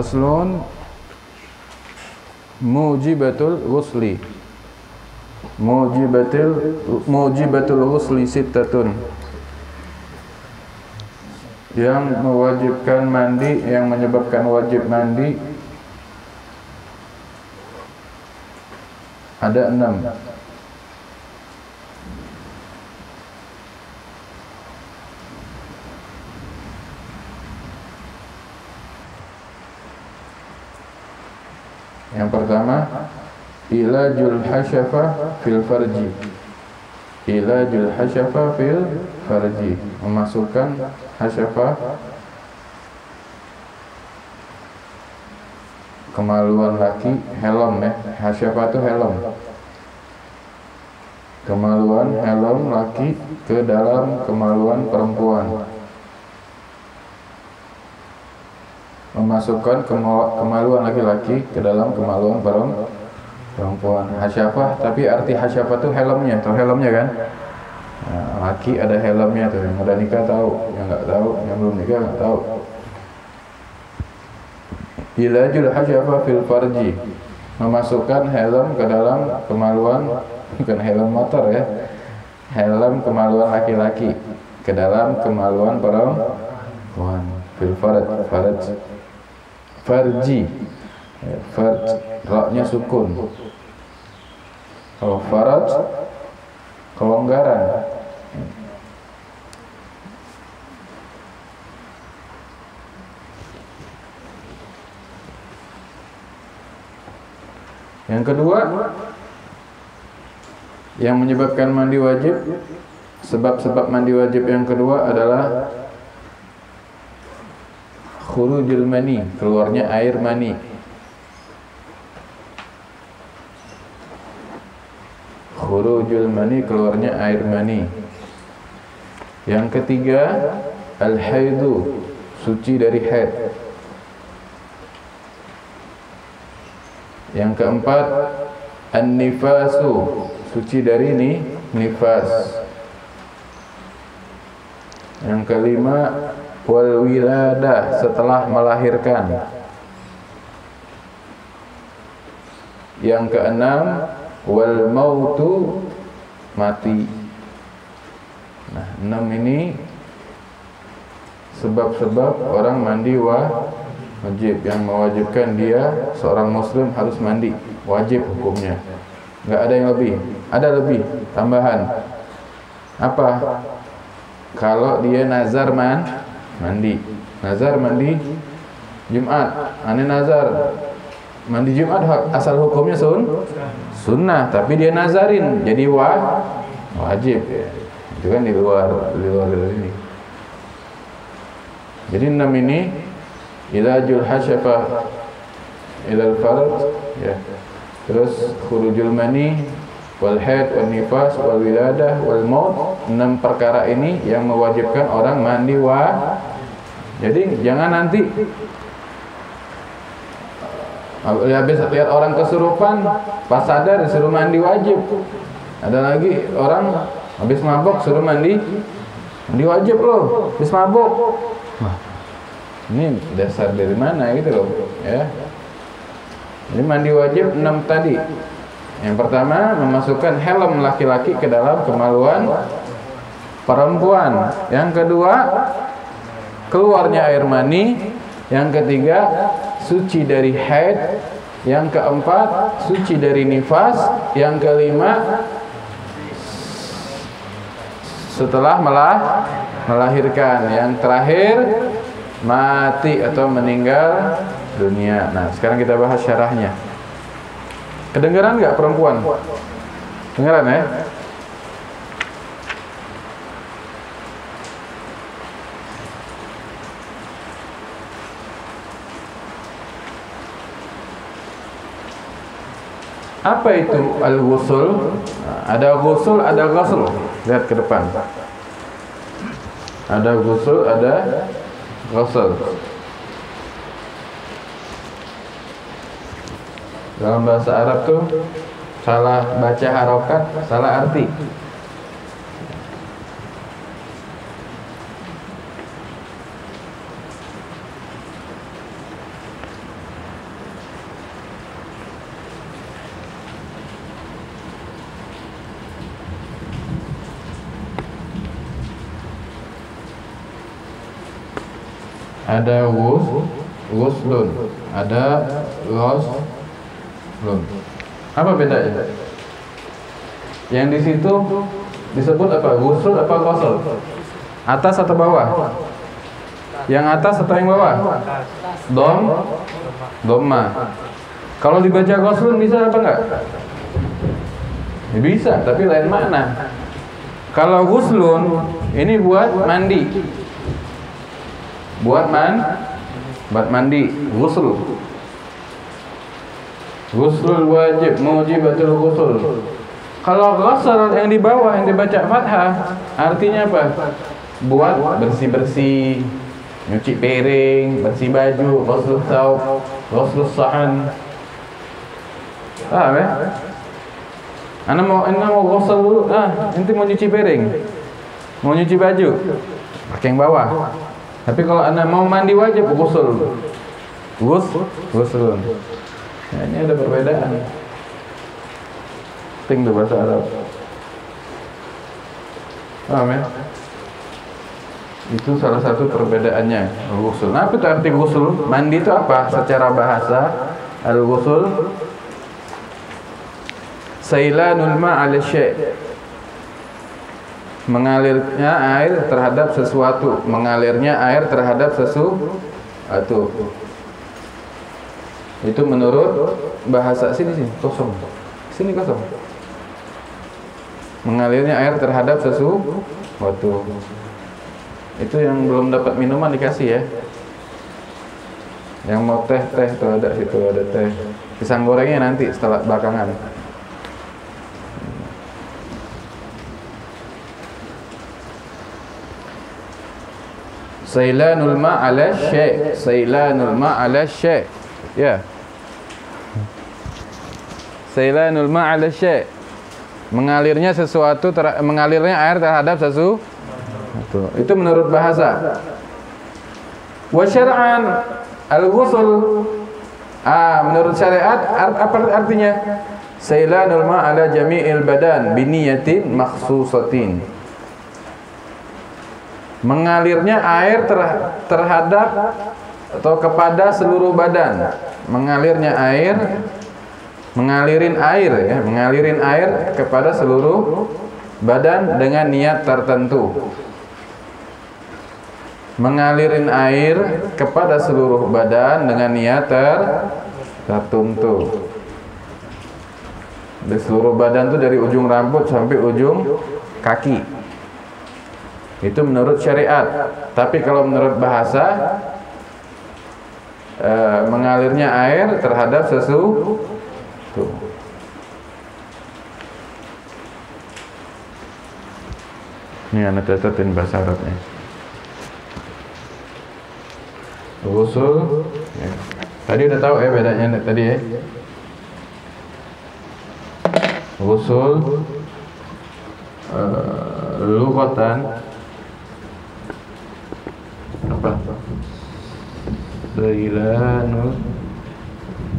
Faslun mujibatul ghusli. Mujibatul ghusli sittatun. Yang mewajibkan mandi, yang menyebabkan wajib mandi ada 6. Yang pertama, ilajul hasyafah fil farji. Ilajul hasyafah fil farji, memasukkan hasyafah, kemaluan laki, helm ya. Hasyafah itu helm. Kemaluan helm laki ke dalam kemaluan perempuan. Memasukkan kemaluan laki-laki ke dalam kemaluan perempuan. Hasyafah, tapi arti hasyafah itu helmnya, tahu helmnya kan? Nah, laki ada helmnya tuh, yang udah nikah tahu, yang nggak tahu, yang belum nikah nggak tahu. Ilajul hasyafah fil farji, memasukkan helm ke dalam kemaluan, bukan helm motor ya, helm kemaluan laki-laki ke dalam kemaluan perempuan. Fil farji, farj, ra-nya sukun. Kalau faraj, kelonggaran. Yang kedua, yang menyebabkan mandi wajib, sebab-sebab mandi wajib yang kedua adalah khurujul mani, keluarnya air mani. Khurujul mani, keluarnya air mani. Yang ketiga, al-haidu, suci dari haid. Yang keempat, an-nifasu, suci dari nifas. Yang kelima, wal wiladah, setelah melahirkan. Yang keenam, wal mautu, mati. Nah, 6 ini sebab-sebab orang mandi wajib, yang mewajibkan dia seorang muslim harus mandi, wajib hukumnya. Enggak ada yang lebih. Ada lebih, tambahan. Apa? Kalau dia nazar mandi. Nazar mandi Jumat. Ane nazar mandi Jumat, asal hukumnya sunnah, tapi dia nazarin jadi wajib. Itu kan di luar dari ini. Jadi 6 ini, ilajul hasyafah ilal farj ya. Terus khurujul mani, wal haid, wal nifas, wal wiladah, wal maut. 6 perkara ini yang mewajibkan orang mandi Jadi jangan nanti habis lihat orang kesurupan, pas sadar disuruh mandi wajib. Ada lagi orang habis mabok suruh mandi wajib loh, habis mabok. Wah, ini dasar dari mana gitu loh ya. Jadi mandi wajib 6 tadi. Yang pertama, memasukkan helm laki-laki ke dalam kemaluan perempuan. Yang kedua, keluarnya air mani. Yang ketiga, suci dari haid. Yang keempat, suci dari nifas. Yang kelima, setelah melahirkan. Yang terakhir, mati atau meninggal dunia. Nah, sekarang kita bahas syarahnya. Kedengeran nggak perempuan? Dengeran ya? Apa itu al-ghusl? Ada ghusl, ada ghusl. Lihat ke depan. Ada ghusl, ada ghusl. Dalam bahasa Arab tuh salah baca harokat, salah arti. ada ghuslun, ada ghuslun. Apa bedanya? Yang di situ disebut apa? Ghusl apa ghusl? Atas atau bawah? Yang atas atau yang bawah? Dhamma. Kalau dibaca ghuslun bisa apa enggak? Ya bisa, tapi lain makna. Kalau ghuslun ini buat mandi. Buat mandi, ghusl. Ghuslul wajib, mujibatul ghusl. Kalau ghusl yang di bawah yang dibaca fathah, artinya apa? Buat bersih-bersih, nyuci piring, bersih baju, ghuslul thawb, ghuslul sahan. Paham ya? Anda mau ghusl dulu, nanti mau nyuci piring, mau nyuci baju, pakai yang bawah. Tapi kalau Anda mau mandi wajib ghusl. Ghusl. Nah, ini ada perbedaan. Penting tuh bahasa Arab. Paham ya? Itu salah satu perbedaannya. Ghusl. Nah, apa itu arti ghusl? Mandi itu apa? Secara bahasa al-ghusl sailanul ma'al syai', mengalirnya air terhadap sesuatu, mengalirnya air terhadap sesuatu. Itu menurut bahasa sini kosong. Sini kosong. Mengalirnya air terhadap sesuatu. Itu yang belum dapat minuman dikasih ya. Yang mau teh tuh ada situ, ada teh. Pisang gorengnya nanti setelah belakangan. Sailanul ma'ala syai', sailanul ma'ala syai'. Ya. Sailanul ma'ala syai'. Mengalirnya sesuatu, mengalirnya air terhadap sesuatu. Itu menurut bahasa. Wa syar'an al-ghusl. Menurut syariat apa artinya? Sailanul ma'ala jami'il badan biniyatin makhsusatin. Mengalirnya air terhadap atau kepada seluruh badan. Mengalirnya air, mengalirin air kepada seluruh badan dengan niat tertentu. Mengalirin air kepada seluruh badan dengan niat tertentu. Di seluruh badan itu dari ujung rambut sampai ujung kaki. Itu menurut syariat. Tapi kalau menurut bahasa, mengalirnya air terhadap sesuatu. Ini anak catatin bahasa Arabnya. Ghusl. Ya. Tadi udah tahu ya bedanya tadi ya. Ghusl lughatan apa? Sailanul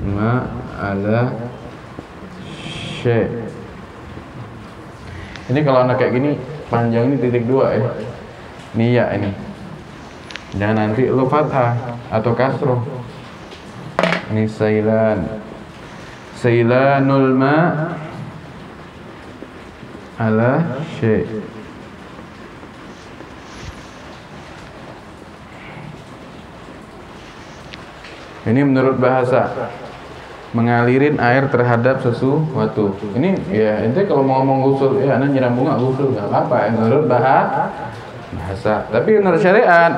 ma'ala syai'. Ini kalau anak kayak gini panjang ini titik 2 ya. Niya ini. Jangan nanti lu fathah atau kasroh. Ini sailanul ma'ala syai'. Ini menurut bahasa, mengalirin air terhadap sesuatu. Ini ya, ente kalau mau ngomong ghusl, ya anda nyiram bunga ghusl, nggak apa-apa. Menurut bahasa. Tapi menurut syariat,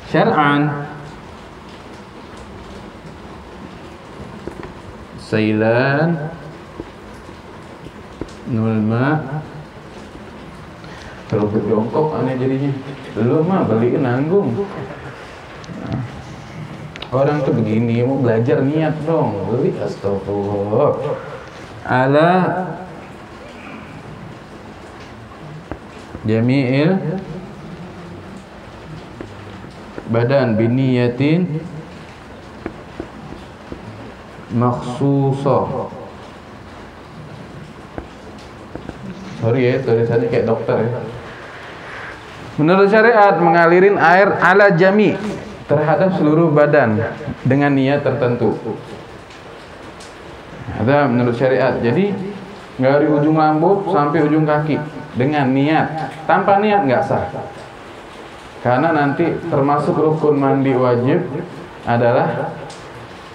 syar'an, sailan nulma. Kalau berjongkok aneh jadinya. Lu mah beliin nanggung. Orang tuh begini, mau belajar niat dong. Beli astagfirullah. Ala jami'il badan biniyatin makhsusah. Sorry ya, tulisannya kayak dokter ya. Menurut syariat, mengalirin air ala jami'. terhadap seluruh badan dengan niat tertentu. Ada menurut syariat. Jadi dari ujung rambut sampai ujung kaki dengan niat. Tanpa niat nggak sah. Karena nanti termasuk rukun mandi wajib adalah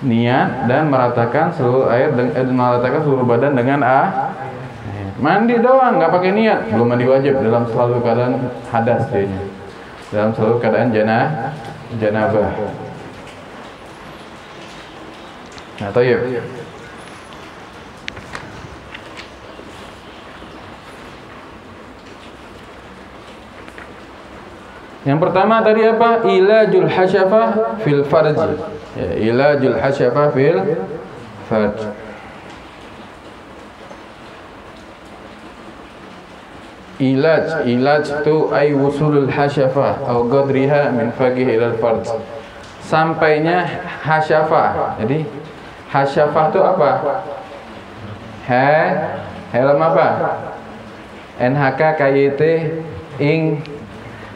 niat dan meratakan seluruh air dan meratakan seluruh badan dengan mandi doang nggak pakai niat belum mandi wajib, dalam selalu keadaan hadas dianya, dalam selalu keadaan janabah. Nah, thayyib. Yang pertama tadi apa? Ilajul hasyafah fil farj. Ya, ilajul hasyafah fil farj. Ilaj itu ay wusulul hasyafah atau qadriha min faqih ila farj. Sampainya hasyafah. Jadi hasyafah itu apa? Helm apa? NHK KYT ing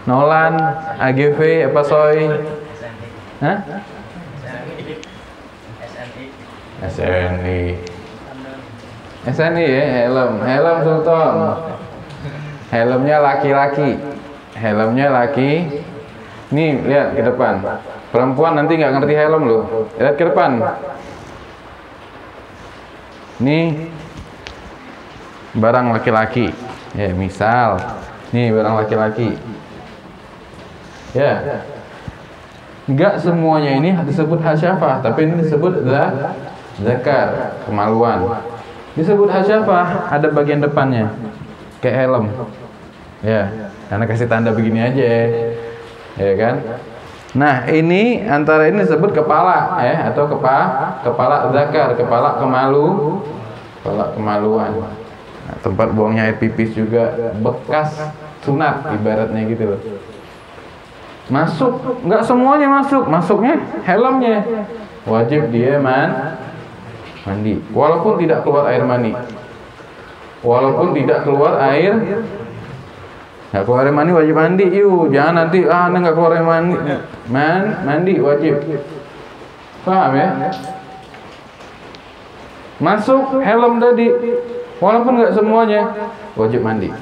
Nolan, AGV, apa soy? Hah? SNI ya, helm Sultan. Helmnya laki-laki. Nih, lihat ke depan. Perempuan nanti nggak ngerti helm loh. Lihat ke depan. Nih barang laki-laki. Ya, misal. Nih barang laki-laki. Ya, enggak semuanya ini disebut hasyafah, tapi ini disebut zakar, kemaluan. Disebut hasyafah, ada bagian depannya, kayak helm. Ya, karena kasih tanda begini aja, ya kan? Nah, ini antara ini disebut kepala, ya, atau kepala zakar, kepala kemaluan. Nah, tempat buangnya air pipis juga, bekas sunat, ibaratnya gitu loh. Masuk, nggak semuanya masuknya helmnya wajib dia mandi, walaupun tidak keluar air mani, nggak keluar air mani wajib mandi. Jangan nanti anda nggak keluar air mani, mandi wajib, paham ya? Masuk helm tadi, walaupun nggak semuanya wajib mandi.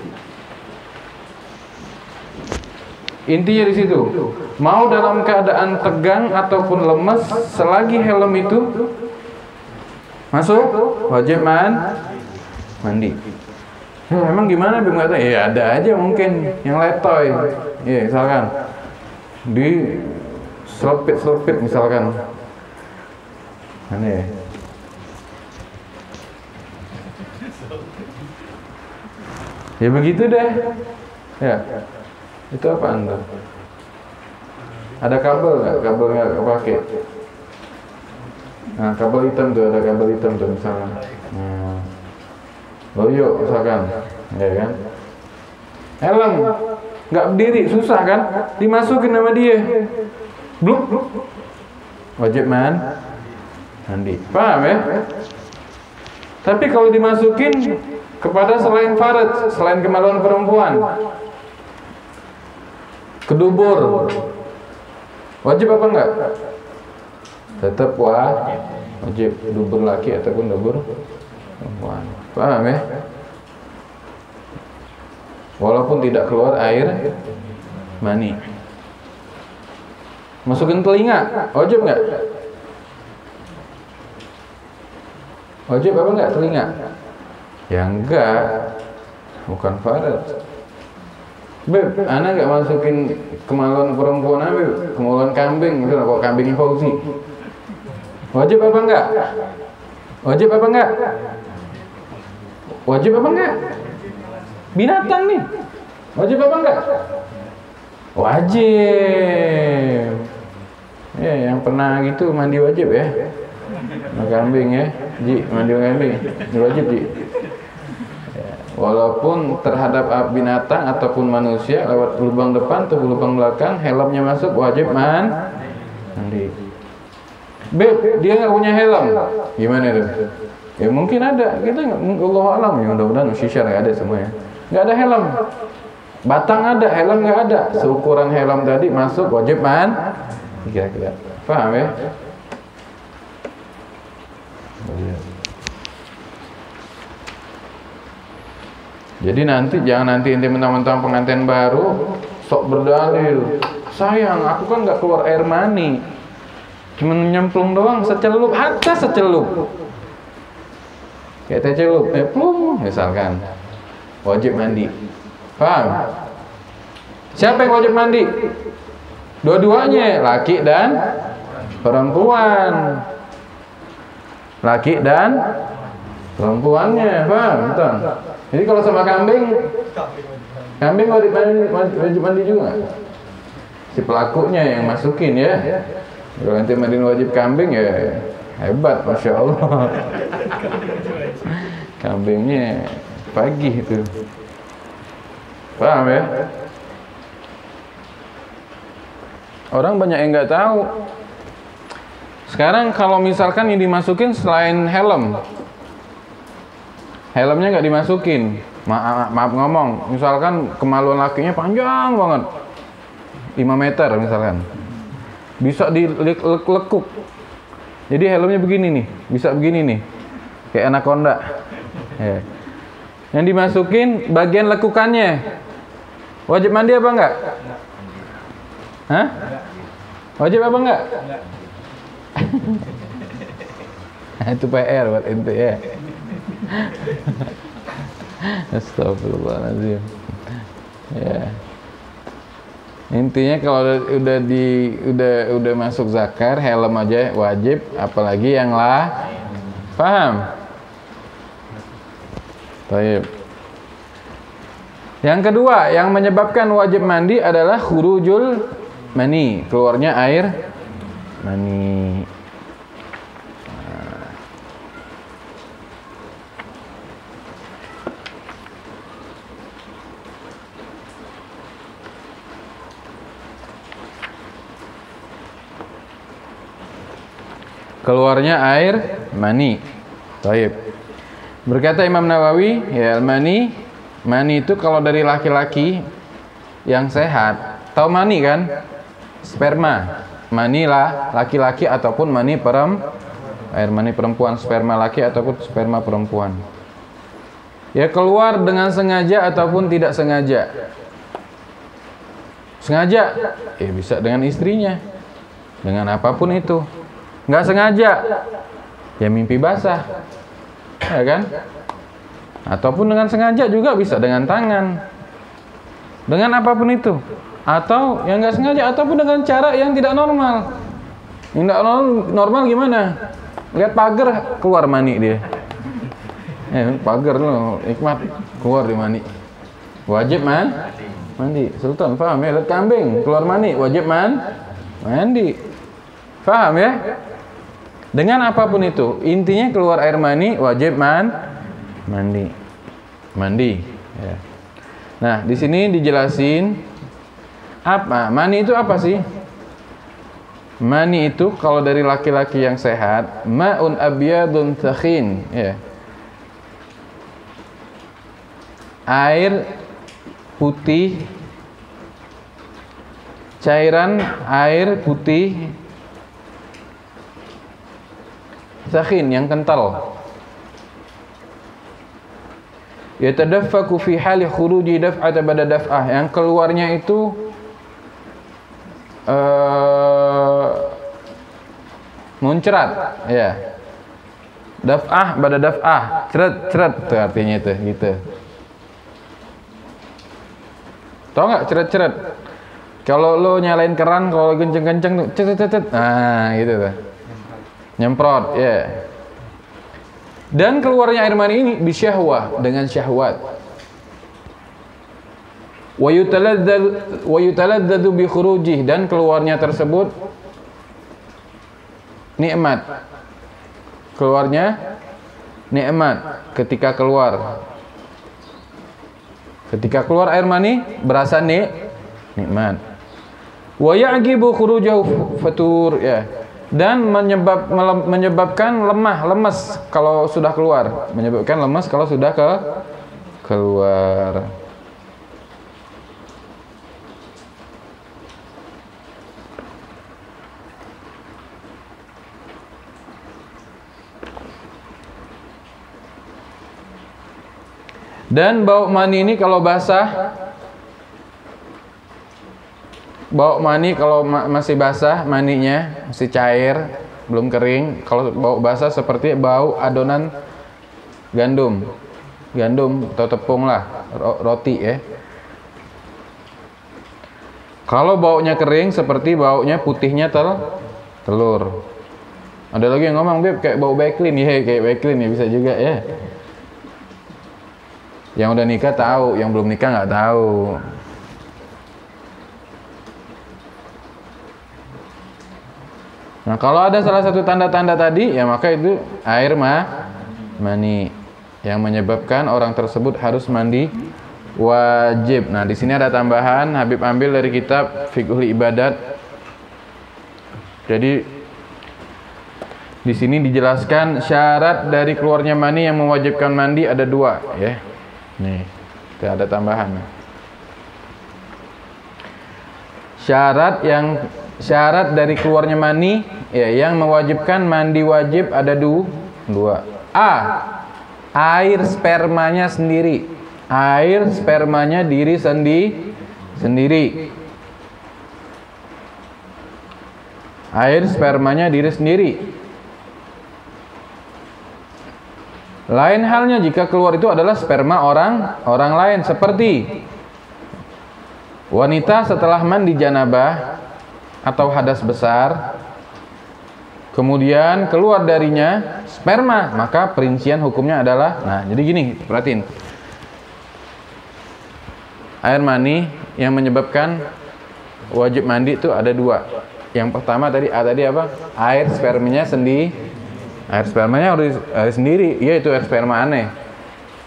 Intinya di situ, mau dalam keadaan tegang ataupun lemes, selagi helm itu masuk, wajib mandi. Ya, emang gimana Bang? Ya ada aja mungkin yang letoy, ya misalkan di selipit misalkan, aneh. Ya begitu deh, ya. Itu apa Anda? Ada kabel nggak? Kabelnya nggak pakai. Nah, kabel hitam tuh, ada kabel hitam tuh misalnya. Loyo misalkan, ya kan? Helm nggak berdiri, susah kan? Dimasukin sama dia, bluk, wajib mandi. Paham ya? Tapi kalau dimasukin kepada selain faraj, selain kemaluan perempuan, kedubur, wajib apa enggak? Tetap wajib, dubur laki ataupun dubur perempuan. Paham ya? Walaupun tidak keluar air mani. Masukin telinga, wajib enggak? Wajib apa enggak telinga? Ya enggak, bukan farad. Beb, anak nggak masukin kemaluan perempuan, Beb, kemaluan kambing, itu kok kambingnya Fauzi. Wajib apa enggak? Wajib apa enggak? Wajib apa enggak? Binatang nih, wajib apa enggak? Wajib. Ya, yang pernah gitu mandi wajib ya. Kambing ya, Ji, mandi kambing, wajib Ji. Walaupun terhadap binatang ataupun manusia lewat lubang depan atau lubang belakang, helmnya masuk wajib mandi. Beb, dia nggak punya helm, gimana itu? Ya mungkin ada, kita Allah alam ya, mudah-mudahan usyishar nggak ada semuanya. Nggak ada helm, batang ada, helm nggak ada. Seukuran helm tadi masuk wajib Kira-kira. Paham ya? Jadi jangan nanti mentang-mentang pengantin baru sok berdalil. Sayang, aku kan nggak keluar air mani, cuma nyemplung doang secelup, hatta secelup. Kayak teh celup, plung misalkan. Wajib mandi. Paham? Siapa yang wajib mandi? Dua-duanya, laki dan perempuan. Laki dan perempuannya, paham? Betul. Jadi kalau sama kambing wajib mandi juga. Si pelakunya yang masukin ya. Kalau nanti mandiin wajib kambing ya hebat, masya Allah. Kambingnya pagi itu. Paham ya? Orang banyak yang nggak tahu. Sekarang kalau misalkan yang dimasukin selain helmnya nggak dimasukin, maaf ngomong, misalkan kemaluan lakinya panjang banget, 5 meter misalkan, bisa dilekuk. Jadi helmnya begini nih, bisa begini nih, kayak anaconda. Ya. Yang dimasukin bagian lekukannya, wajib mandi apa enggak? Hah? Wajib apa enggak? Itu PR buat ente ya. Astagfirullahaladzim. Ya. Intinya kalau udah masuk zakar, helm aja wajib, apalagi yang lah. Paham? Baik. Yang kedua yang menyebabkan wajib mandi adalah khurujul mani, keluarnya air mani. Keluarnya air mani. Baik. Berkata Imam Nawawi, ya mani itu kalau dari laki-laki yang sehat, tahu mani kan? Sperma. Mani lah laki-laki ataupun mani air mani perempuan, sperma laki ataupun sperma perempuan. Ya keluar dengan sengaja ataupun tidak sengaja. Sengaja, ya bisa dengan istrinya, dengan apapun itu. Nggak sengaja, ya mimpi basah, ya kan? Ataupun dengan sengaja juga bisa dengan tangan, dengan apapun itu. Atau yang nggak sengaja, ataupun dengan cara yang tidak normal. Yang tidak normal gimana? Lihat pagar keluar mani dia. Pagar loh, hikmat keluar di mani. Wajib mandi. Sultan paham ya? Lihat kambing keluar mani, wajib mandi. Paham ya? Dengan apapun itu, intinya keluar air mani wajib mandi. Ya. Nah, di sini dijelasin apa mani itu apa sih? Mani itu kalau dari laki-laki yang sehat, ma'un abyadun thakhin, ya. Air putih, cairan air putih sakhin yang kental. Yatadaffaku fi hali khuruji daf'ata ba'da daf'ah, yang keluarnya itu muncrat, ya. Daf'ah ba'da daf'ah, ceret itu artinya itu, gitu. Tahu nggak ceret? Kalau lo nyalain keran, kalau kenceng-kenceng tuh cet. Nah, gitu tuh. Nyemprot, ya. Dan keluarnya air mani ini bisyahwah, dengan syahwat. Wa yutaladzadu bi khurujih, dan keluarnya tersebut nikmat. Keluarnya nikmat ketika keluar. Ketika keluar air mani berasa nikmat. Wa ya'gibu khurujahu fatur, ya. Dan menyebabkan lemas kalau sudah keluar, menyebabkan lemas kalau sudah keluar. Dan bau mani ini kalau basah, bau mani kalau masih basah, maninya masih cair, belum kering. Kalau bau basah seperti bau adonan gandum atau tepung lah, roti ya. Kalau baunya kering seperti baunya putihnya telur. Ada lagi yang ngomong, Beb, kayak bau Baiklin ya, kayak Baiklin ya, bisa juga ya. Yang udah nikah tahu, yang belum nikah nggak tahu. Nah, kalau ada salah satu tanda-tanda tadi, ya maka itu air mani yang menyebabkan orang tersebut harus mandi wajib. Nah, di sini ada tambahan, Habib ambil dari kitab Fiqhul Ibadat. Jadi di sini dijelaskan syarat dari keluarnya mani yang mewajibkan mandi ada 2 ya. Nih, ada tambahan. Syarat dari keluarnya mani ya yang mewajibkan mandi wajib ada 2. A. Air spermanya sendiri. Air spermanya diri sendiri. Air spermanya diri sendiri. Lain halnya jika keluar itu adalah sperma orang lain, seperti wanita setelah mandi janabah atau hadas besar, kemudian keluar darinya sperma, maka perincian hukumnya adalah, nah jadi gini, perhatiin. Air mani yang menyebabkan wajib mandi itu ada 2. Yang pertama tadi apa? Air spermanya sendiri. Air spermanya harus air sendiri, iya itu air sperma aneh.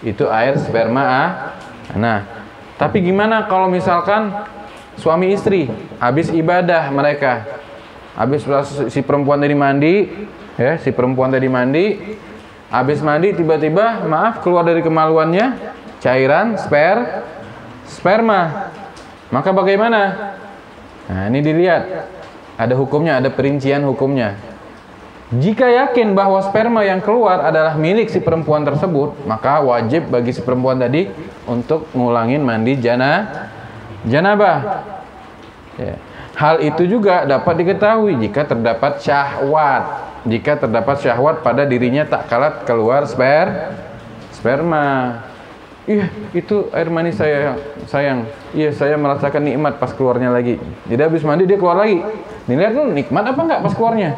Itu air sperma Nah, tapi gimana kalau misalkan suami istri habis ibadah mereka, habis si perempuan tadi mandi, ya si perempuan tadi mandi, habis mandi tiba-tiba maaf keluar dari kemaluannya cairan sperma, maka bagaimana? Nah ini dilihat, ada hukumnya, ada perincian hukumnya. Jika yakin bahwa sperma yang keluar adalah milik si perempuan tersebut, maka wajib bagi si perempuan tadi untuk ngulangin mandi janabah. Ya. Hal itu juga dapat diketahui jika terdapat syahwat. Jika terdapat syahwat pada dirinya tak kalah keluar sperma. Iya, itu air mani saya, sayang. Iya, saya merasakan nikmat pas keluarnya lagi. Jadi habis mandi dia keluar lagi. Dilihat tuh nikmat apa enggak pas keluarnya.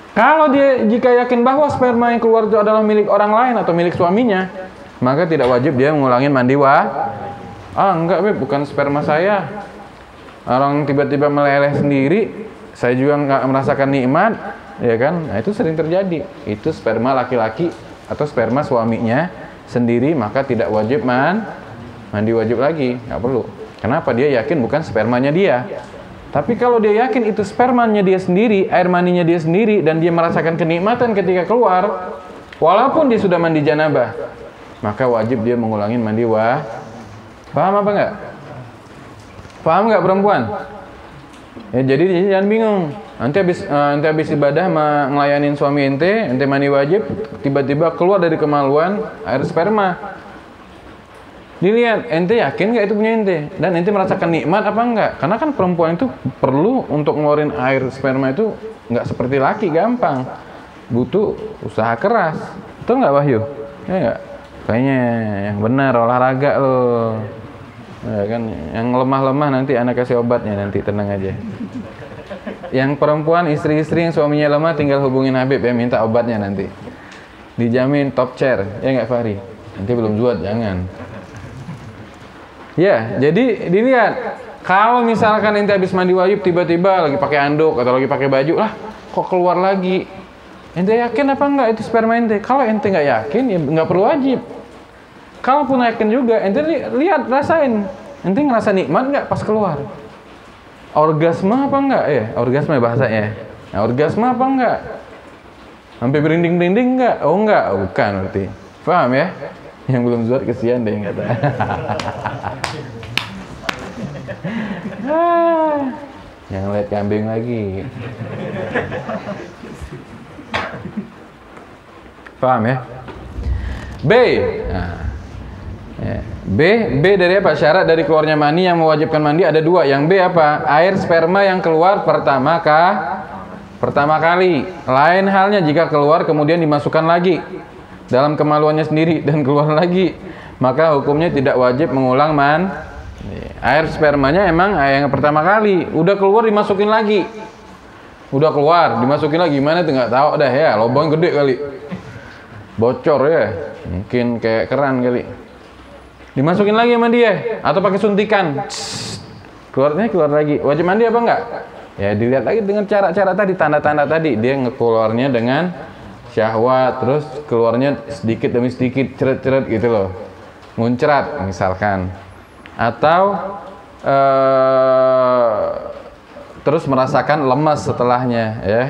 Kalau dia jika yakin bahwa sperma yang keluar itu adalah milik orang lain atau milik suaminya, maka tidak wajib dia mengulangin mandi enggak, Beb, bukan sperma saya. Orang tiba-tiba meleleh sendiri, saya juga enggak merasakan nikmat, ya kan? Nah, itu sering terjadi. Itu sperma laki-laki atau sperma suaminya sendiri, maka tidak wajib mandi wajib lagi, enggak perlu. Kenapa? Dia yakin bukan spermanya dia. Tapi kalau dia yakin itu spermanya dia sendiri, air maninya dia sendiri, dan dia merasakan kenikmatan ketika keluar, walaupun dia sudah mandi janabah, maka wajib dia mengulangin mandi Paham apa enggak? Paham enggak perempuan? Ya, jadi jangan bingung. Nanti habis ibadah ngelayanin suami ente mandi wajib, tiba-tiba keluar dari kemaluan air sperma. Dilihat, ente yakin nggak itu punya ente? Dan ente merasakan nikmat apa enggak? Karena kan perempuan itu perlu untuk ngeluarin air sperma itu nggak seperti laki gampang. Butuh usaha keras. Betul nggak Wahyu? Ya nggak? Kayaknya yang benar olahraga loh. Ya kan, yang lemah-lemah nanti anak kasih obatnya nanti, tenang aja. Yang perempuan, istri-istri yang suaminya lemah tinggal hubungin Habib ya, minta obatnya nanti. Dijamin top chair, ya nggak Fahri? Nanti belum zuat, jangan. Ya, jadi dilihat. Kalau misalkan ente habis mandi wajib tiba-tiba lagi pakai anduk atau lagi pakai baju, lah kok keluar lagi? Ente yakin apa enggak itu sperma ente? Kalau ente nggak yakin, ya nggak perlu wajib. Kalaupun yakin juga, ente lihat, rasain. Ente ngerasa nikmat nggak pas keluar? Orgasme apa enggak? Orgasme bahasanya. Nah, orgasme apa enggak? Sampai berinding-berinding enggak? Oh enggak, bukan berarti. Paham ya? Yang belum zuat kesian deh kata. Jangan lihat kambing lagi. Paham ya? B. Nah, ya. B dari apa? Syarat dari keluarnya mani yang mewajibkan mandi ada dua. Yang B apa? Air sperma yang keluar pertama kali. Lain halnya jika keluar kemudian dimasukkan lagi dalam kemaluannya sendiri dan keluar lagi, maka hukumnya tidak wajib mengulang air spermanya emang yang pertama kali, udah keluar dimasukin lagi. Udah keluar dimasukin lagi, gimana tuh nggak tahu dah ya, lubang gede kali. Bocor ya. Mungkin kayak keran kali. Dimasukin lagi sama dia atau pakai suntikan. Keluarnya keluar lagi. Wajib mandi apa enggak? Ya dilihat lagi dengan cara-cara tadi, tanda-tanda tadi. Dia ngekeluarnya dengan syahwat, terus keluarnya sedikit demi sedikit, ceret-ceret gitu loh, muncrat misalkan, atau terus merasakan lemas setelahnya ya.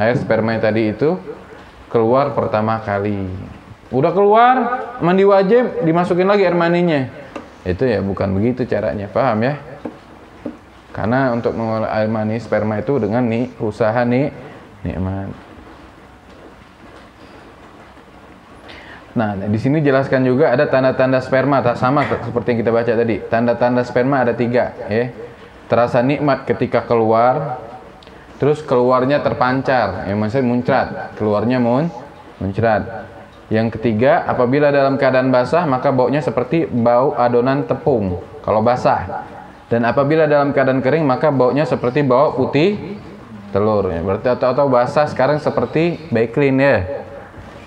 Air sperma tadi itu keluar pertama kali, udah keluar mandi wajib, dimasukin lagi air maninya. Itu ya bukan begitu caranya, paham ya? Karena untuk mengolah air mani sperma itu dengan usaha nikmat. Nah, di sini jelaskan juga ada tanda-tanda sperma, tak sama seperti yang kita baca tadi. Tanda-tanda sperma ada 3, ya. Terasa nikmat ketika keluar, terus keluarnya terpancar, ya maksudnya muncrat, keluarnya muncrat. Yang ketiga, apabila dalam keadaan basah maka baunya seperti bau adonan tepung kalau basah. Dan apabila dalam keadaan kering maka baunya seperti bau putih telur, ya. Berarti atau basah sekarang seperti Baiklin ya.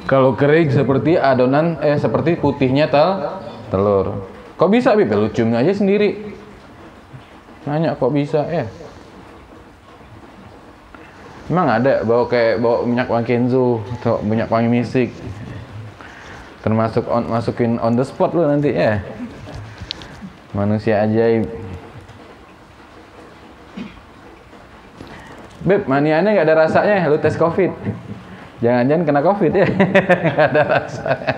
Kalau kering seperti adonan seperti putihnya telur. Kok bisa Bib? Lu cium aja sendiri. Nanya kok bisa ya? Emang ada bau kayak bau minyak wangi Kenzo atau minyak wangi misik? Termasuk masukin on the spot lu nanti ya. Manusia ajaib. Beb, maniannya nggak ada rasanya, lu tes COVID. Jangan-jangan kena COVID ya. Nggak ada rasanya.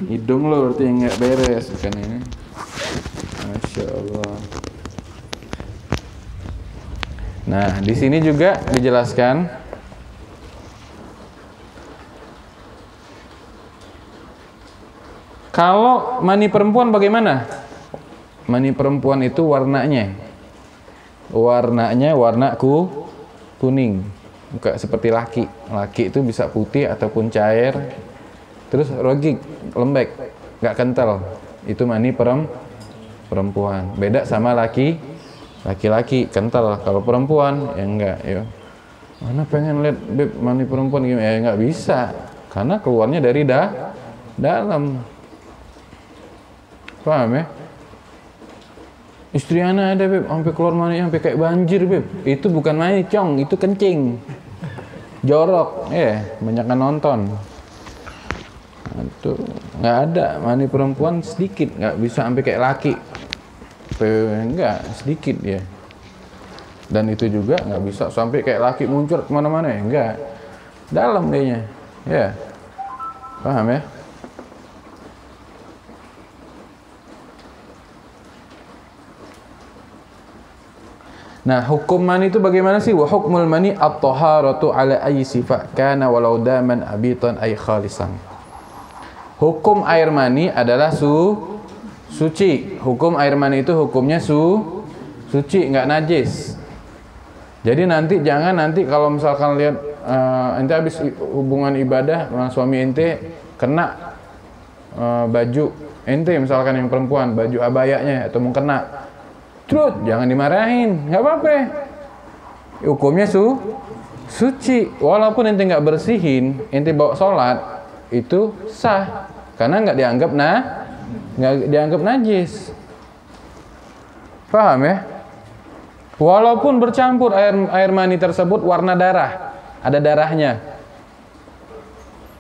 Hidung lu berarti yang nggak beres bukan ini. Masya Allah. Nah, di sini juga dijelaskan kalau mani perempuan bagaimana? Mani perempuan itu warnanya warna kuning, bukan seperti laki. Laki itu bisa putih ataupun cair, terus rogik, lembek, nggak kental. Itu mani perempuan. Beda sama laki-laki kental. Kalau perempuan ya enggak ya. Mana pengen lihat Beb mani perempuan gimana? Ya nggak bisa, karena keluarnya dari dalam. Paham ya? Istri anak ada Beb, sampai keluar mani sampai kayak banjir Beb. Itu bukan mani cong, itu kencing. Jorok, banyakkan nonton. Itu nggak ada mani perempuan sedikit, nggak bisa sampai kayak laki. Enggak, sedikit ya. Dan itu juga nggak bisa sampai kayak laki muncul kemana-mana ya, enggak. Dalam dianya, ya. Paham ya? Nah, hukum mani itu bagaimana sih? Wa hukmul mani at-taharatu ala ayyi sifat kana walau daman abitan ay khalisan. Hukum air mani adalah suci. Hukum air mani itu hukumnya suci, nggak najis. Jadi jangan nanti kalau misalkan lihat ente habis hubungan ibadah sama suami ente kena baju ente misalkan yang perempuan, baju abayanya atau mau kena. Terus jangan dimarahin, nggak apa-apa. Hukumnya suci. Walaupun ente nggak bersihin, ente bawa sholat itu sah, karena nggak dianggap najis. Paham ya? Walaupun bercampur air mani tersebut warna darah, ada darahnya.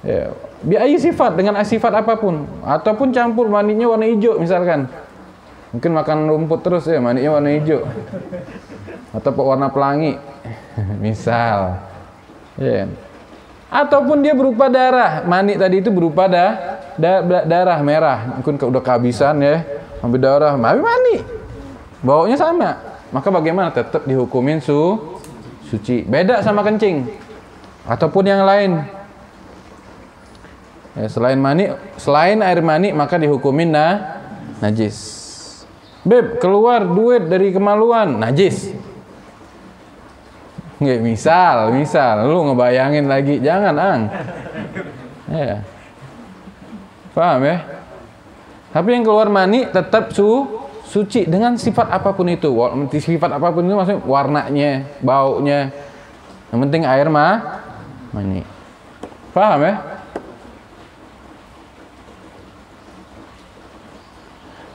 Ya, biayi sifat dengan sifat apapun, ataupun campur maninya warna hijau misalkan. Mungkin makan rumput terus ya, maninya warna hijau. Atau warna pelangi. Misal. Ya. Ataupun dia berupa darah. Mani tadi itu berupa darah merah. Mungkin udah kehabisan ya. Ambil darah, mani. Baunya sama. Maka bagaimana? Tetap dihukumin suci. Beda sama kencing. Ataupun yang lain. Ya, selain air mani maka dihukumin najis. Beb, keluar duit dari kemaluan, najis. Nggak, misal lu ngebayangin lagi, jangan ya. Paham ya? Tapi yang keluar mani tetap suci dengan sifat apapun itu. Sifat apapun itu maksudnya warnanya, baunya. Yang penting air mani. Paham ya?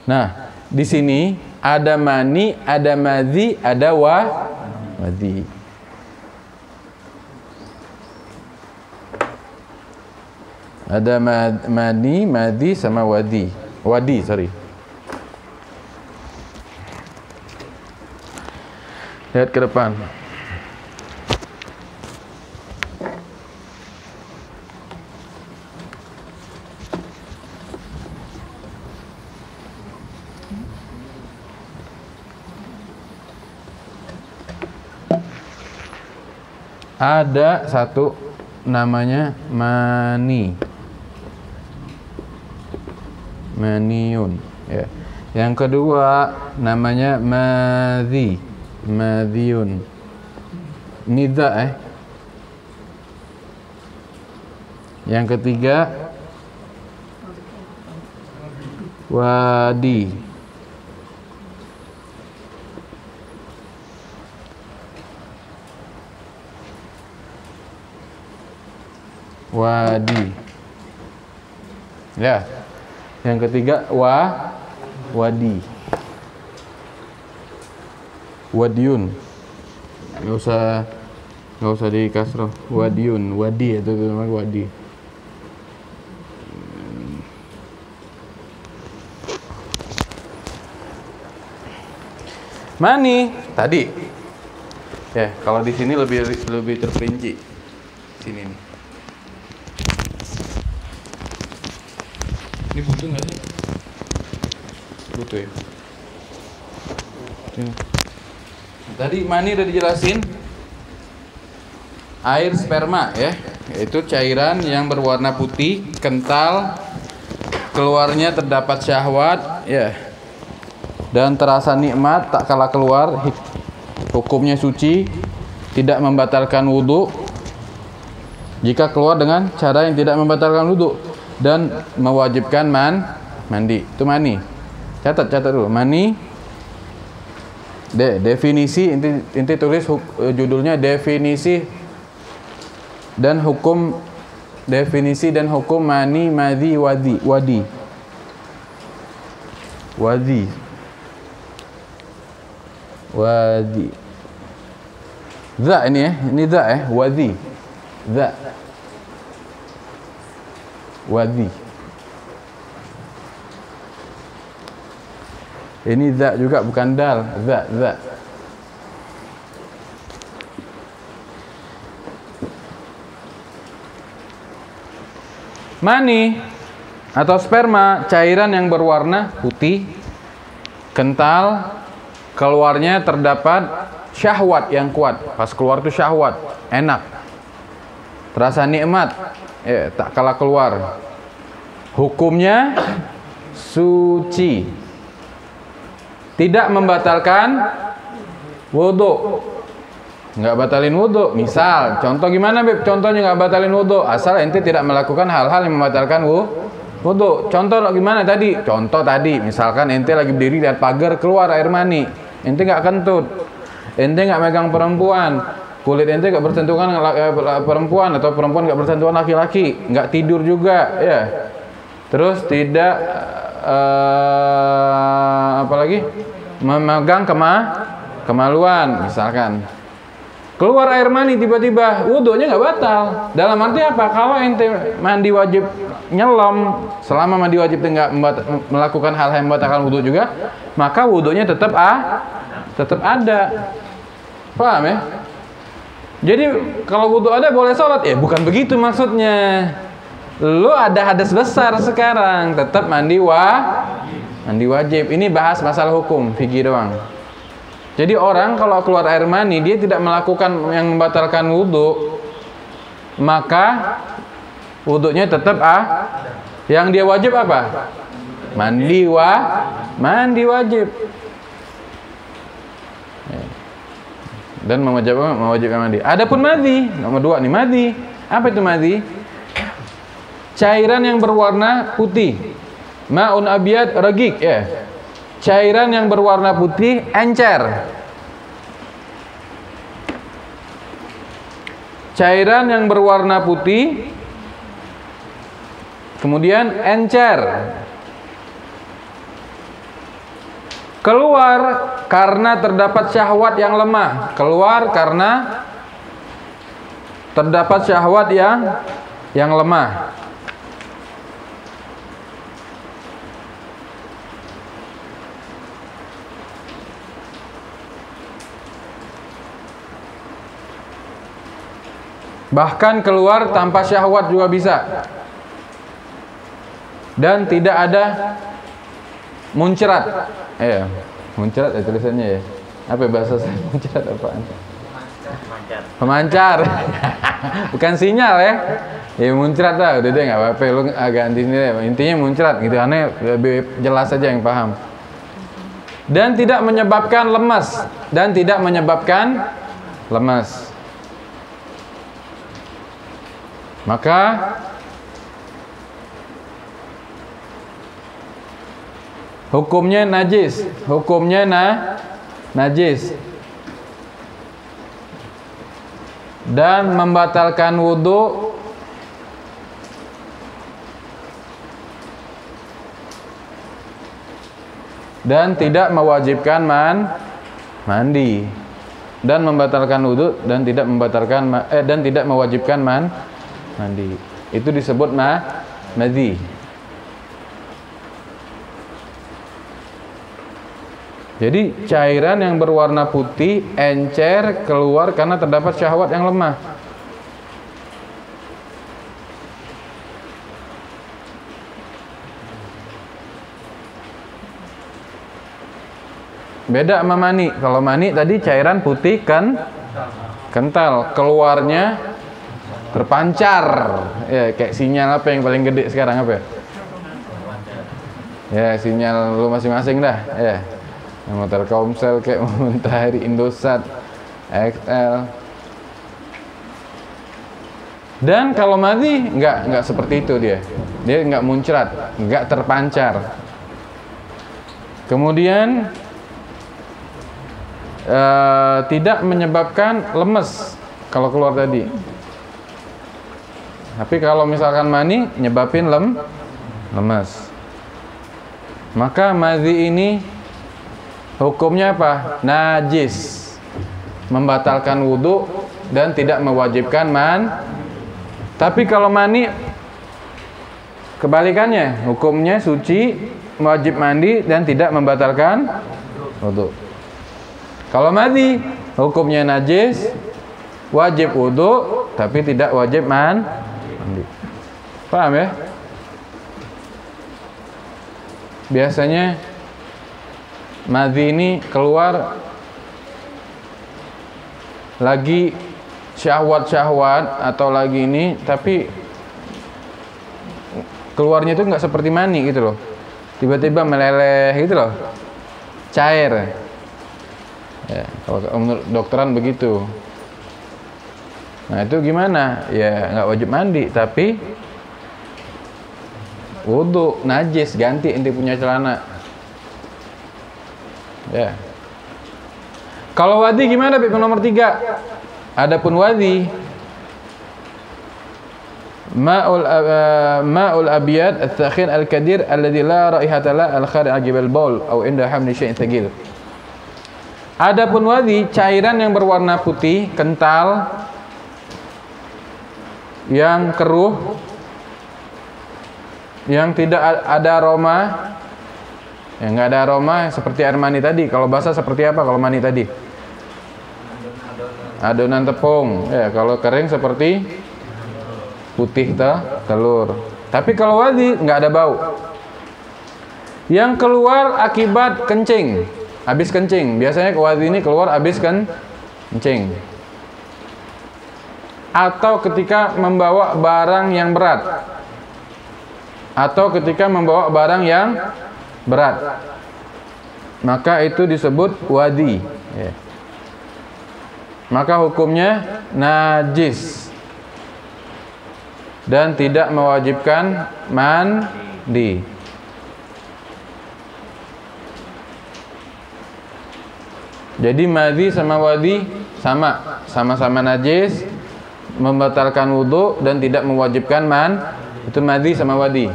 Nah, di sini ada mani, ada madhi, ada wadhi. Ada mani, madhi sama wadhi. Lihat ke depan. Ada satu namanya maniun ya. Yang kedua namanya madhiun. Nida Yang ketiga wadi. Ya. Yang ketiga wadi. Wadiun. Enggak usah di kasroh. Wadiun, wadi itu namanya wadi. Mani tadi. Ya, kalau di sini lebih terperinci. Sini nih. Ini butuh nggak sih? Butuh ya. Sini. Tadi mani udah dijelasin. Air sperma ya, yaitu cairan yang berwarna putih, kental, keluarnya terdapat syahwat ya, dan terasa nikmat tak kalah keluar. Hukumnya suci, tidak membatalkan wudhu jika keluar dengan cara yang tidak membatalkan wudhu, dan mewajibkan mandi. Itu mani. Catat dulu. Mani. Definisi inti tulis judulnya definisi dan hukum mani, madhi, wadi. Za ini ya. Ini za wadi. Za. Wadi. Ini za juga bukan dal, za. Mani atau sperma, cairan yang berwarna putih, kental, keluarnya terdapat syahwat yang kuat. Pas keluar itu syahwat, enak, terasa nikmat, tak kalah keluar. Hukumnya suci, tidak membatalkan wudhu. Nggak batalin wudhu. Misal, contoh gimana Beb? Contohnya nggak batalin wudhu, asal ente tidak melakukan hal-hal yang membatalkan wudhu. Contoh gimana tadi? Contoh tadi, misalkan ente lagi berdiri lihat pagar keluar air mani, ente nggak kentut, ente nggak megang perempuan, kulit ente nggak bersentuhan perempuan, atau perempuan nggak bersentuhan laki-laki, nggak tidur juga, ya. Terus tidak apalagi memegang kemaluan, misalkan. Keluar air mani tiba-tiba, wudhunya nggak batal. Dalam arti apa? Kalau ente mandi wajib nyelam, selama mandi wajib nggak melakukan hal yang membatalkan wudhu juga, maka wudhunya tetap ada. Paham ya? Jadi kalau wudhu ada boleh sholat, ya bukan begitu maksudnya. Lu ada hadas besar sekarang, tetap mandi wajib. Ini bahas masalah hukum, fikih doang. Jadi orang kalau keluar air mani, dia tidak melakukan yang membatalkan wudhu, maka wudunya tetap yang dia wajib apa? Mandi wajib. Dan mewajibkan mandi. Adapun madhi, nomor 2 nih, madhi. Apa itu madhi? Cairan yang berwarna putih. Ma'un abyad raqiq, ya. Cairan yang berwarna putih encer. Cairan yang berwarna putih kemudian encer. Keluar karena terdapat syahwat yang lemah. Keluar karena terdapat syahwat yang lemah. Bahkan keluar tanpa syahwat juga bisa. Dan tidak ada muncrat. Muncrat ya tulisannya ya. Apa bahasa saya? Muncrat apaan? Pemancar. Bukan sinyal ya. Ya muncrat lah, udah deh nggak apa-apa. Lu ganti sini deh. Intinya muncrat gitu. Aneh lebih jelas aja yang paham. Dan tidak menyebabkan lemas. Maka hukumnya najis. Najis. Dan membatalkan wudu dan tidak mewajibkan mandi. Dan membatalkan wudu dan tidak mewajibkan mandi. Itu disebut madhi. Jadi cairan yang berwarna putih encer keluar karena terdapat syahwat yang lemah. Beda sama mani. Kalau mani tadi cairan putih kental, keluarnya terpancar. Ya, kayak sinyal apa yang paling gede sekarang apa ya? Ya, sinyal lu masing-masing dah, ya. Motor Komsel kayak Mentari, Indosat, XL. Dan kalau madhi nggak seperti itu dia nggak muncrat, nggak terpancar. Kemudian tidak menyebabkan lemes kalau keluar tadi. Tapi kalau misalkan mani nyebabin lemes. Maka madhi ini hukumnya apa? Najis. Membatalkan wudu dan tidak mewajibkan Tapi kalau mani kebalikannya, hukumnya suci, wajib mandi dan tidak membatalkan wudu. Kalau mani hukumnya najis, wajib wudu tapi tidak wajib mandi. Paham ya? Biasanya madhi ini keluar lagi syahwat atau lagi ini, tapi keluarnya itu nggak seperti mani gitu loh, tiba-tiba meleleh gitu loh, cair ya, kalau menurut dokteran begitu. Nah itu gimana? Ya nggak wajib mandi tapi wudu, najis, ganti inti punya celana ya. Kalau wadi gimana? Nomor 3. Adapun wadi ma'ul abyad al-thakhir al-kadir alladhi la raihata la al-khari' ajib al-baul atau inda hamli syai'in thaqil. Adapun wadi cairan yang berwarna putih kental yang keruh yang tidak ada aroma, yang nggak ada aroma seperti air mani tadi. Kalau basah seperti apa kalau mani tadi? Adonan tepung. Ya, kalau kering seperti putih telur. Tapi kalau wadi nggak ada bau. Yang keluar akibat kencing, habis kencing. Biasanya wadi ini keluar habis kencing. atau ketika membawa barang yang berat, atau ketika membawa barang yang berat, maka itu disebut wadi. Maka hukumnya najis dan tidak mewajibkan mandi. Jadi madhi sama wadi sama-sama najis, membatalkan wudhu dan tidak mewajibkan itu madhi sama wadi.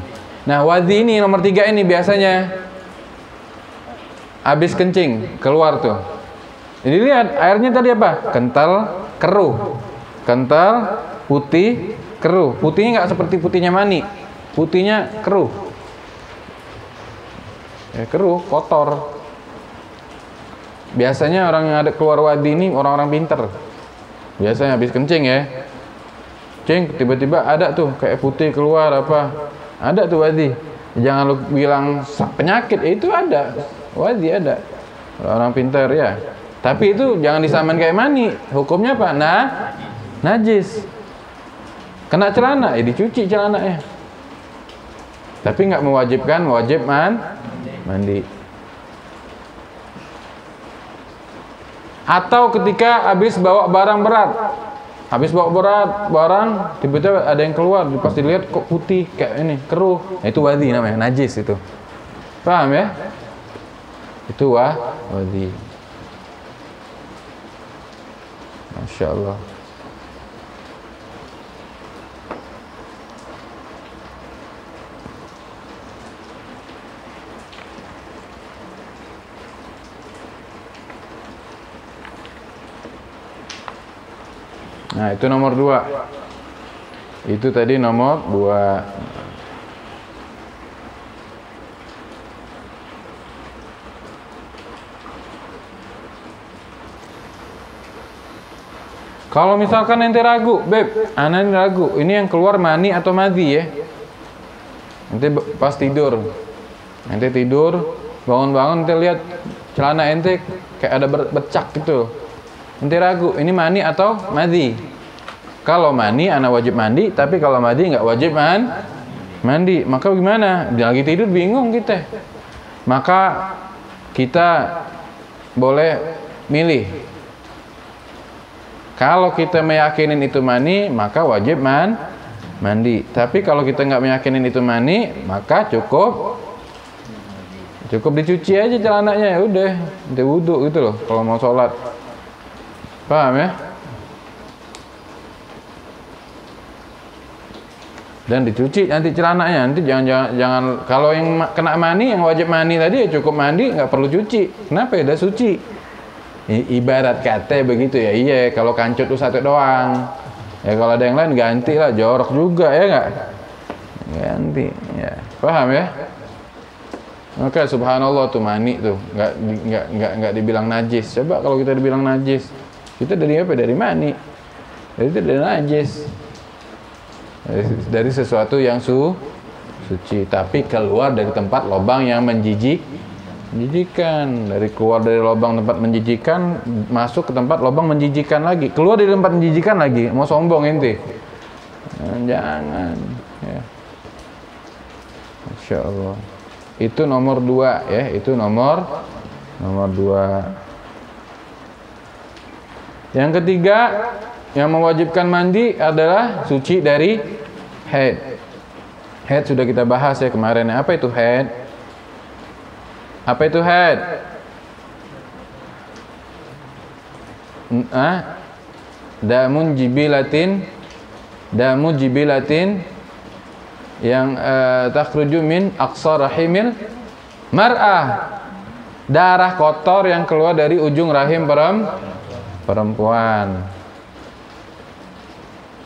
Nah, wadi ini nomor 3 ini biasanya habis kencing keluar tuh. Jadi lihat airnya tadi apa? Kental, keruh. Kental, putih, keruh. Putihnya nggak seperti putihnya mani. Putihnya keruh. Keruh, kotor. Biasanya orang yang ada keluar wadi ini orang-orang pinter. Biasanya habis kencing ya. Kencing tiba-tiba ada tuh kayak putih keluar apa. Ada tuh wadi. Jangan lu bilang penyakit, itu ada. Wadi ada. Orang pinter ya. Tapi itu jangan disamain kayak mani. Hukumnya apa? Najis. Kena celana, dicuci celananya. Tapi nggak mewajibkan, wajib mandi. Atau ketika habis bawa barang berat, barang tiba-tiba ada yang keluar, pas dilihat kok putih kayak ini, keruh. Nah, itu wadi namanya, najis itu. Paham ya? Itu wadi. Masya Allah. Nah, itu nomor 2. Itu tadi nomor 2. Kalau misalkan ente ragu, Beb, ana ini ragu, ini yang keluar mani atau madhi ya? Ente pas tidur, ente tidur, bangun-bangun ente lihat celana ente kayak ada bercak gitu. Ente ragu, ini mani atau madhi? Kalau mani, ana wajib mandi, tapi kalau madhi nggak wajib mandi. Maka gimana? Dia lagi tidur bingung kita. Maka kita boleh milih. Kalau kita meyakinin itu mani, maka wajib mandi. Tapi kalau kita nggak meyakinin itu mani, maka cukup dicuci aja celananya, ya udah, ente wudhu gitu loh. Kalau mau sholat, paham ya? Dan dicuci nanti celananya. Nanti jangan kalau yang kena mani, yang wajib mani tadi ya cukup mandi, nggak perlu cuci. Kenapa ya? Udah suci. Ibarat kata begitu ya. Iya, kalau kancut tuh satu doang. Ya kalau ada yang lain ganti lah, jorok juga ya nggak? Ganti, ya. Paham ya? Maka subhanallah tuh mani tuh nggak dibilang najis. Coba kalau kita dibilang najis, kita dari apa? Dari mani. Jadi itu dari najis. Dari sesuatu yang suci, tapi keluar dari tempat lubang yang menjijikkan. Dari keluar dari lubang tempat menjijikan, masuk ke tempat lubang menjijikan lagi, keluar dari tempat menjijikan lagi. Mau sombong ente? Jangan ya. Masya Allah. Itu nomor 2 ya. Itu nomor 2. Yang ketiga yang mewajibkan mandi adalah suci dari haid. Haid sudah kita bahas ya kemarin. Apa itu haid? Apa itu haid? Damu jibilatin yang takhruju min aqsa rahimil mar'ah. Darah kotor yang keluar dari ujung rahim perempuan.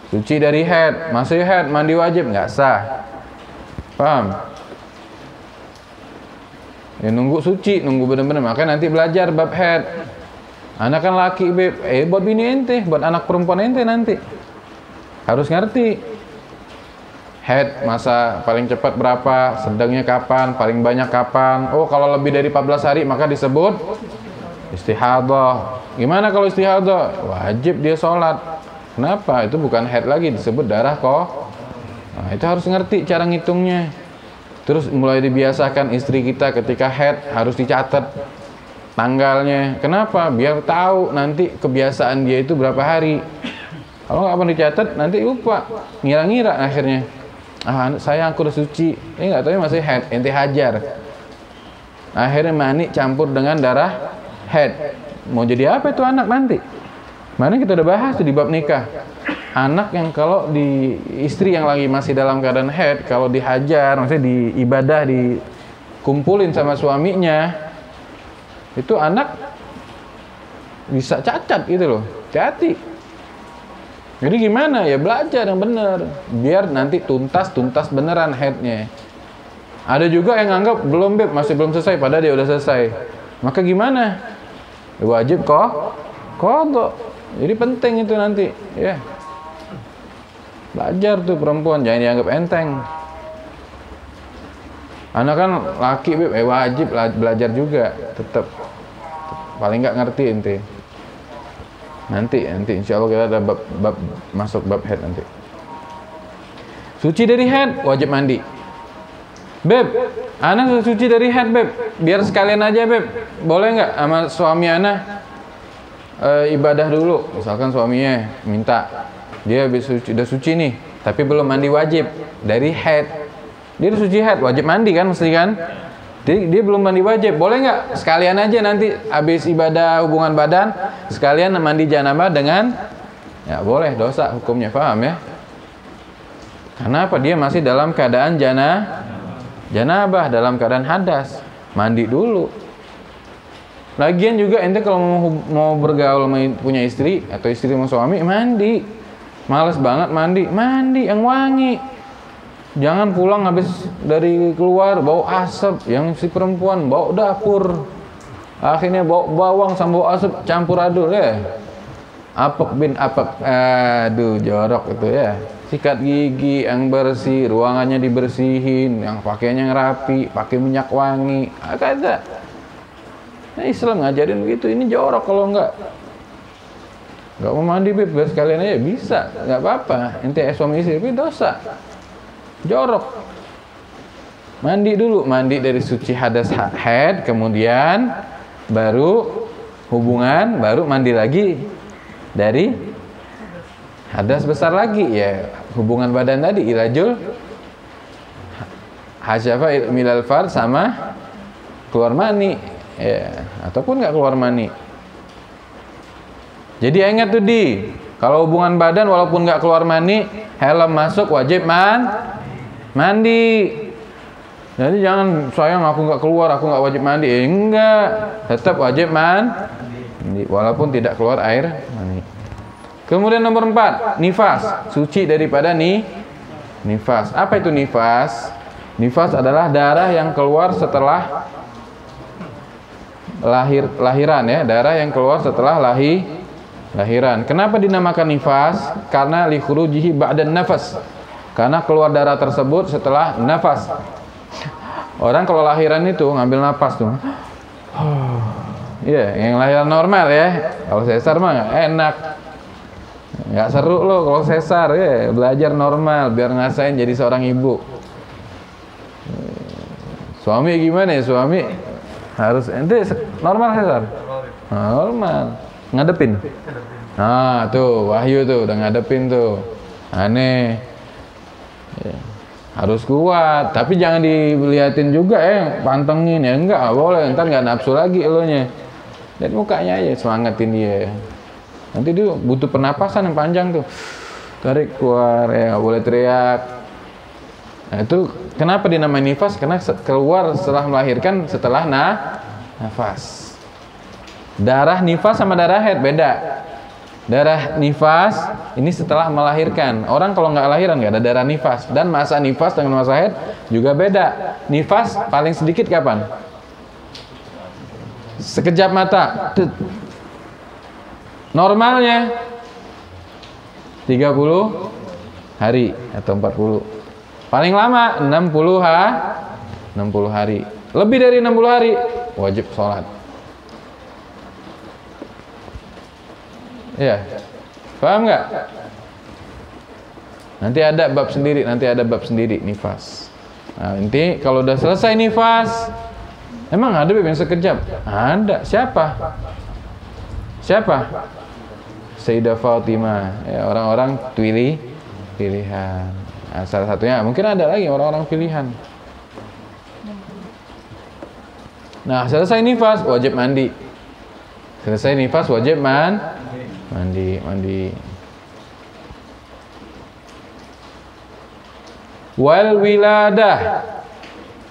Suci dari haid. Masih haid, mandi wajib nggak sah. Paham? Ya nunggu suci, nunggu benar-benar. Makanya nanti belajar bab haid. Anak kan laki, Beb. Buat bini ente, buat anak perempuan ente nanti. Harus ngerti. Haid masa paling cepat berapa, sedangnya kapan, paling banyak kapan. Oh, kalau lebih dari 14 hari maka disebut istihadah. Gimana kalau istihadah? Wajib dia sholat. Kenapa? Itu bukan haid lagi, disebut darah kok. Nah, itu harus ngerti cara ngitungnya. Terus mulai dibiasakan istri kita ketika haid harus dicatat tanggalnya. Kenapa? Biar tahu nanti kebiasaan dia itu berapa hari. Kalau nggak pernah dicatat, nanti lupa, ngira-ngira akhirnya. Sayang aku udah suci, ini nggak tahu masih haid, ente hajar. Akhirnya mani campur dengan darah haid. Mau jadi apa itu anak nanti? Mana kita udah bahas tuh di bab nikah. Anak yang kalau di istri yang lagi masih dalam keadaan haid, kalau dihajar, maksudnya di ibadah dikumpulin sama suaminya, itu anak bisa cacat gitu loh. Hati-hati. Jadi gimana? Ya belajar yang benar, biar nanti tuntas beneran haidnya. Ada juga yang anggap belum beb, masih belum selesai, padahal dia udah selesai. Maka gimana? Ya, wajib kok. Jadi penting itu nanti, ya. Belajar tuh perempuan, jangan dianggap enteng. Anak kan laki beb, wajib belajar juga, tetap. Paling nggak ngerti ente. Nanti insya Allah kita ada bab masuk bab haid nanti. Suci dari haid wajib mandi. Beb, ana suci dari haid beb, biar sekalian aja beb. Boleh nggak sama suami ana ibadah dulu? Misalkan suaminya minta, dia udah suci nih, tapi belum mandi wajib dari haid. Dia udah suci haid, wajib mandi kan, mesti kan? Dia belum mandi wajib, boleh nggak sekalian aja nanti habis ibadah hubungan badan sekalian mandi janabah dengan, ya boleh, dosa hukumnya, paham ya? Karena apa? Dia masih dalam keadaan janabah, dalam keadaan hadas, mandi dulu. Lagian juga ente kalau mau bergaul punya istri atau istri mau suami, mandi. Males banget mandi yang wangi. Jangan pulang habis dari keluar bau asap, yang si perempuan bau dapur. Akhirnya bau bawang sama bau asap campur aduk ya. Apek bin apek. Aduh, jorok itu ya. Sikat gigi yang bersih, ruangannya dibersihin, yang pakainya yang rapi, pakai minyak wangi. Kagak. Nah, Islam ngajarin begitu. Ini jorok kalau enggak mau mandi beb, sekalian aja bisa, nggak apa-apa. Ente suami istri tapi dosa. Jorok. Mandi dulu, mandi dari suci hadas haid, kemudian baru hubungan, baru mandi lagi dari hadas besar lagi, ya hubungan badan tadi, ilajul hasyafa milal fard sama keluar mani, ya, ataupun nggak keluar mani. Jadi ingat tuh kalau hubungan badan walaupun nggak keluar mani, helm masuk wajib mandi. Jadi jangan sayang aku nggak keluar, aku nggak wajib mandi. Enggak, tetap wajib mandi walaupun tidak keluar air mani. Kemudian nomor 4, nifas, suci daripada nifas. Apa itu nifas? Nifas adalah darah yang keluar setelah lahiran ya, darah yang keluar setelah lahiran. Kenapa dinamakan nifas? Karena li khurujihi ba'dan nafas. Karena keluar darah tersebut setelah nafas. Orang kalau lahiran itu ngambil napas tuh. Iya, yang lahiran normal ya. Kalau sesar mah nggak enak. Nggak seru loh kalau sesar ya. Belajar normal biar ngasain jadi seorang ibu. Suami gimana ya? Suami harus ente normal sesar. Normal. Ngadepin. Nah, tuh Wahyu tuh udah ngadepin tuh. Aneh. Ya. Harus kuat, tapi jangan dilihatin juga pantengin ya, enggak boleh, ntar nggak nafsu lagi elonya. Lihat mukanya aja, semangatin dia. Nanti dia butuh pernapasan yang panjang tuh, tarik keluar ya, nggak boleh teriak. Nah, itu kenapa dinamain nifas? Karena keluar setelah melahirkan, setelah nafas. Darah nifas sama darah haid beda. Darah nifas ini setelah melahirkan. Orang kalau nggak lahiran nggak ada darah nifas. Dan masa nifas dengan masa haid juga beda. Nifas paling sedikit kapan? Sekejap mata. Normalnya 30 hari atau 40. Paling lama 60 hari. Lebih dari 60 hari wajib sholat. Ya, paham nggak? Nanti ada bab sendiri nifas. Nah, nanti kalau udah selesai nifas, emang ada yang sekejap? Ada. Siapa? Sayyidah Fatimah. Ya, orang-orang pilihan. Nah, salah satunya mungkin ada lagi orang-orang pilihan. Nah, selesai nifas wajib mandi. Mandi. Wal wiladah,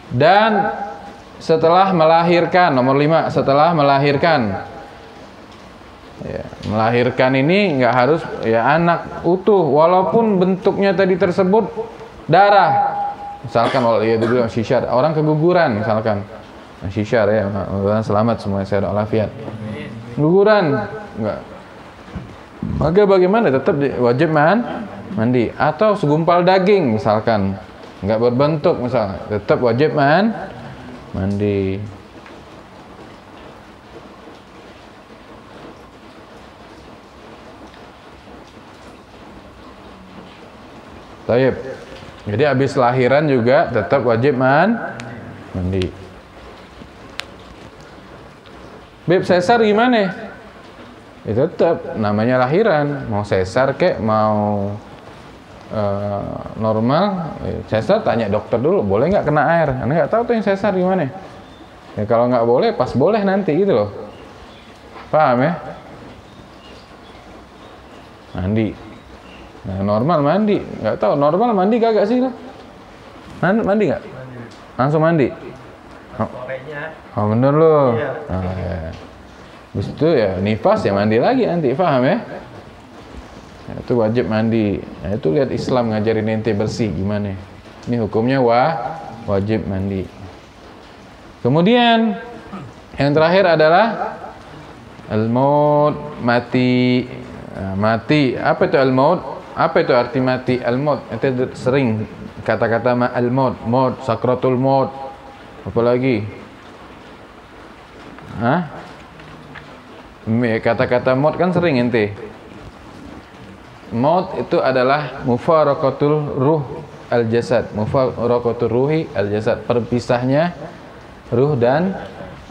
dan setelah melahirkan, nomor 5, setelah melahirkan. Ya, melahirkan ini nggak harus ya anak utuh, walaupun bentuknya tadi tersebut darah. Misalkan waliyadzubillah syishar, orang keguguran misalkan. Syishar ya, selamat semua, sehat walafiat. Guguran enggak. Maka bagaimana? Tetap wajib mandi. Atau segumpal daging misalkan, enggak berbentuk misalnya, tetap wajib mandi. Taib. Jadi habis lahiran juga tetap wajib mandi. Beb, sesar gimana? Ya tetap namanya lahiran, mau sesar kek, mau normal. Sesar tanya dokter dulu, boleh nggak kena air? Anda nggak tahu tuh yang sesar gimana. Ya kalau nggak boleh, pas boleh nanti gitu loh. Paham ya? Mandi. Nah, normal mandi, nggak tahu normal mandi kagak sih lah. Mandi nggak? Langsung mandi. Oh bener loh. Iya. Oh, ya. Habis itu ya nifas ya mandi lagi nanti, paham ya? Nah, itu wajib mandi. Nah, itu lihat Islam ngajarin ente bersih gimana. Ini hukumnya wajib mandi. Kemudian yang terakhir adalah al-maut, mati. Nah, mati. Apa itu al-maut? Apa itu arti mati? Al-maut itu sering kata-kata al-maut, maut, sakratul maut. Apa lagi? Kata-kata maut kan sering ente. Maut itu adalah mufaraqatul ruh al-jasad, mufaraqatul ruhi al-jasad, perpisahnya ruh dan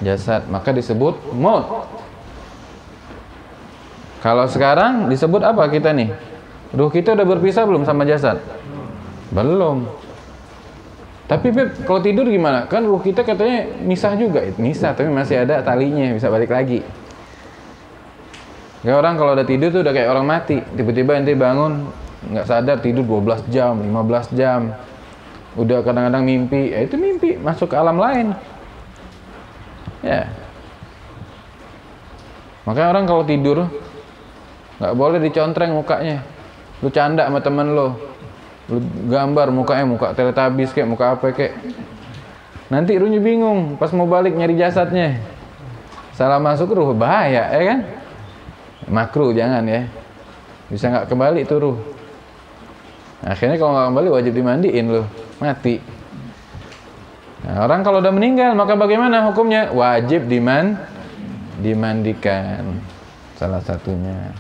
jasad, maka disebut maut. Kalau sekarang disebut apa kita nih? Ruh kita udah berpisah belum sama jasad? Belum. Tapi Beb, kalau tidur gimana? Kan ruh kita katanya misah juga. Misah, tapi masih ada talinya, bisa balik lagi. Kayak orang kalau udah tidur tuh udah kayak orang mati. Tiba-tiba ente bangun, nggak sadar tidur 12 jam, 15 jam. Udah kadang-kadang mimpi. Ya itu mimpi, masuk ke alam lain. Ya. Makanya orang kalau tidur, nggak boleh dicontreng mukanya. Lu canda sama temen lu gambar mukanya, muka Teletubbies kayak, muka apa kayak. Nanti ruhnya bingung pas mau balik nyari jasadnya. Salah masuk ruh bahaya ya kan? Makruh jangan ya. Bisa nggak kembali tuh ruh. Akhirnya kalau nggak kembali wajib dimandiin lu, mati. Nah, orang kalau udah meninggal maka bagaimana hukumnya? Wajib dimandikan. Salah satunya.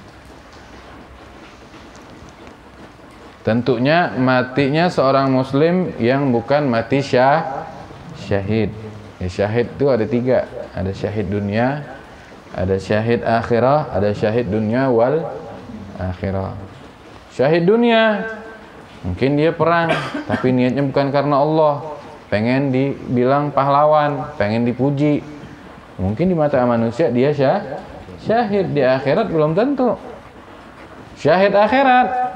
Tentunya matinya seorang muslim yang bukan mati syahid. Ya, syahid itu ada 3. Ada syahid dunia, ada syahid akhirah, ada syahid dunia wal akhirah. Syahid dunia mungkin dia perang, tapi niatnya bukan karena Allah, pengen dibilang pahlawan, pengen dipuji. Mungkin di mata manusia dia syahid, di akhirat belum tentu. Syahid akhirat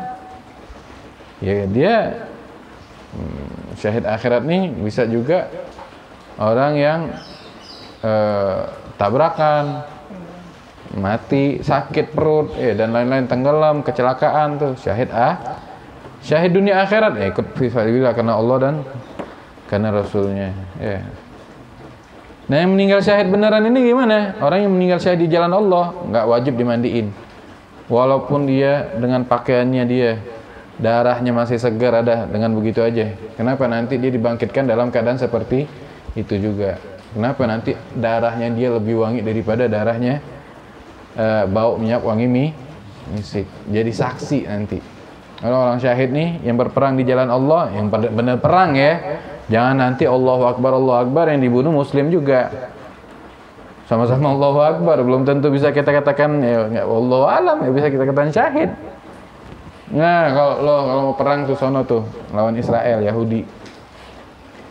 ya dia syahid akhirat nih bisa juga orang yang tabrakan, mati, sakit perut, dan lain-lain, tenggelam, kecelakaan tuh syahid syahid dunia akhirat ya ikut fisabilillah karena Allah dan karena Rasulnya ya. Nah yang meninggal syahid beneran ini gimana? Orang yang meninggal syahid di jalan Allah nggak wajib dimandiin, walaupun dia dengan pakaiannya dia darahnya masih segar ada dengan begitu aja. Kenapa nanti dia dibangkitkan dalam keadaan seperti itu juga? Kenapa nanti darahnya dia lebih wangi daripada darahnya bau minyak wangi misik? Jadi saksi nanti. Kalau orang syahid nih yang berperang di jalan Allah, yang benar perang ya. Jangan nanti Allahu Akbar yang dibunuh muslim juga. Sama-sama Allahu Akbar, belum tentu bisa kita katakan ya Allahu alam, ya bisa kita katakan syahid. Nah, kalau mau perang tuh sono tuh lawan Israel, Yahudi.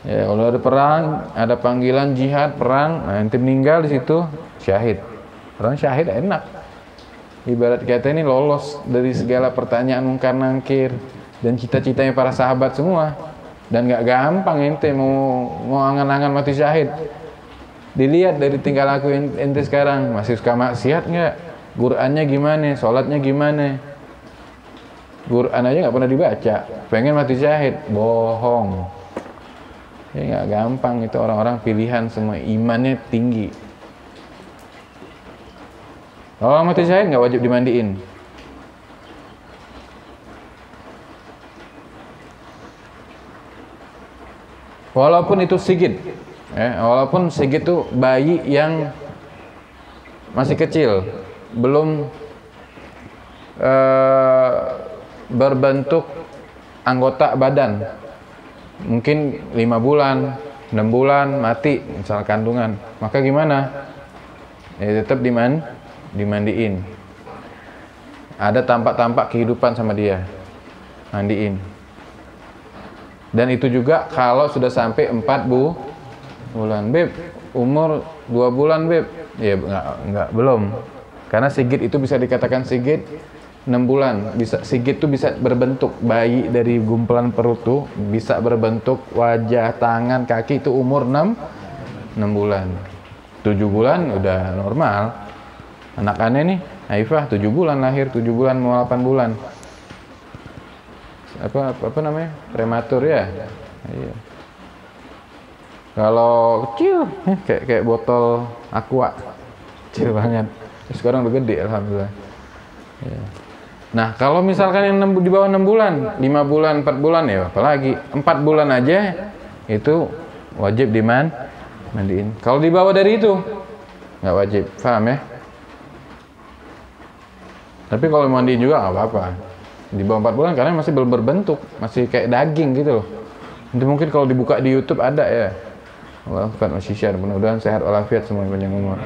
Ya, kalau ada perang, ada panggilan jihad, perang, nah, nanti meninggal di situ syahid. Orang syahid enak. Ibarat kita ini lolos dari segala pertanyaan mungkar nangkir dan cita-citanya para sahabat semua. Dan nggak gampang ente mau angan-angan mati syahid. Dilihat dari tingkah laku ente sekarang, masih suka maksiat nggak? Qurannya gimana? Sholatnya gimana? Quran aja nggak pernah dibaca, pengen mati syahid, bohong. Ya nggak gampang itu, orang-orang pilihan semua, imannya tinggi. Kalau mati syahid nggak wajib dimandiin. Walaupun itu sigit, walaupun sigit itu bayi yang masih kecil, belum berbentuk anggota badan, mungkin 5 bulan, 6 bulan mati misal kandungan, maka gimana? Ya tetap dimandiin. Ada tampak-tampak kehidupan sama dia, mandiin. Dan itu juga kalau sudah sampai 4 bulan, Beb, umur 2 bulan, Beb. Ya enggak, belum. Karena sigit itu bisa dikatakan sigit 6 bulan. Sigit itu bisa berbentuk bayi dari gumpulan perut tuh, bisa berbentuk wajah, tangan, kaki, itu umur 6 bulan. 7 bulan udah normal. Anak aneh nih, Haifah 7 bulan lahir, 7 bulan mau 8 bulan. Apa namanya? Prematur ya. Iya. Kalau kecil kayak botol aqua. Kecil banget. Sekarang udah gede alhamdulillah. Ya. Nah, kalau misalkan yang di bawah 6 bulan, 5 bulan, 4 bulan ya apalagi 4 bulan aja itu wajib mandiin. Kalau di bawah dari itu nggak wajib. Paham ya? Tapi kalau mandiin juga nggak apa-apa. Di bawah 4 bulan karena masih belum berbentuk, masih kayak daging gitu loh. Nanti mungkin kalau dibuka di YouTube ada ya. Walafiat masyisyan, mudah-mudahan sehat walafiat semua panjang umur.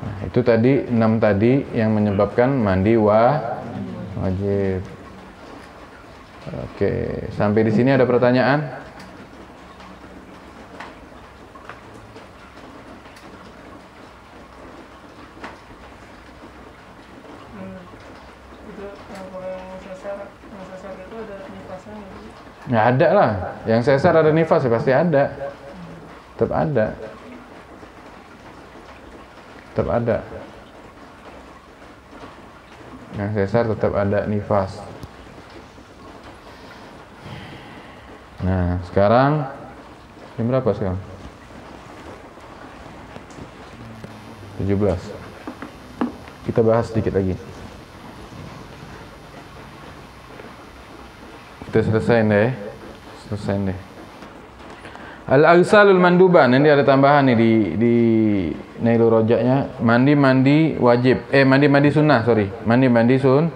Nah, itu tadi 6 tadi yang menyebabkan mandi wajib. Oke, sampai di sini ada pertanyaan? Ya ada lah, yang sesar ada nifas ya pasti ada, tetap ada, yang sesar tetap ada nifas. Nah sekarang jam berapa sekarang? 17. Kita bahas sedikit lagi. Kita selesai deh. Al-Agsalul Manduban, ini ada tambahan nih di Nailul Rojaknya. Mandi wajib. Mandi sunnah, sorry. Mandi sun.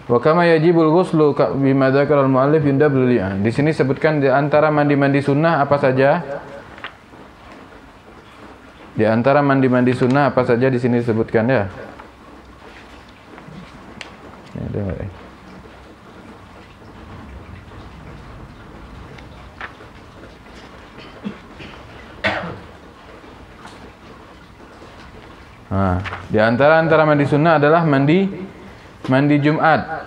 Wa kama yajibul ghuslu bima dzakara al-muallif yundabul li'an. Di sini sebutkan di antara mandi sunnah apa saja? Di antara mandi sunnah apa saja di sini disebutkan ya? Ya, dengar ya. Nah, di antara mandi sunnah adalah mandi Jumat.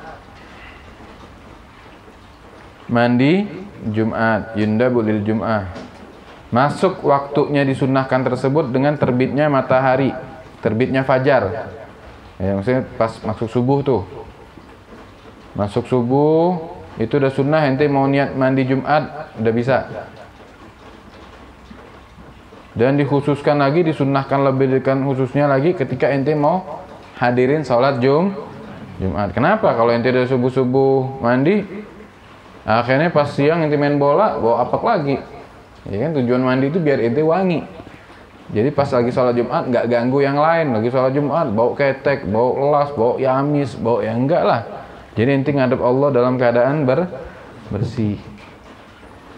Mandi Jumat, yundabu lil Jum'ah. Masuk waktunya disunnahkan tersebut dengan terbitnya matahari, terbitnya fajar. Ya, maksudnya pas masuk subuh tuh. Masuk subuh itu udah sunnah, ente mau niat mandi Jumat udah bisa. Dan dikhususkan lagi, disunnahkan lebih khususnya lagi ketika ente mau hadirin sholat Jumat. Kenapa? Kalau ente udah subuh mandi, akhirnya pas siang ente main bola, bawa apak lagi. Ya kan tujuan mandi itu biar ente wangi. Jadi pas lagi sholat Jumat nggak ganggu yang lain. Lagi sholat Jumat bau ketek, bau elas, bau yamis, bau ya enggak lah. Jadi ente ngadep Allah dalam keadaan bersih.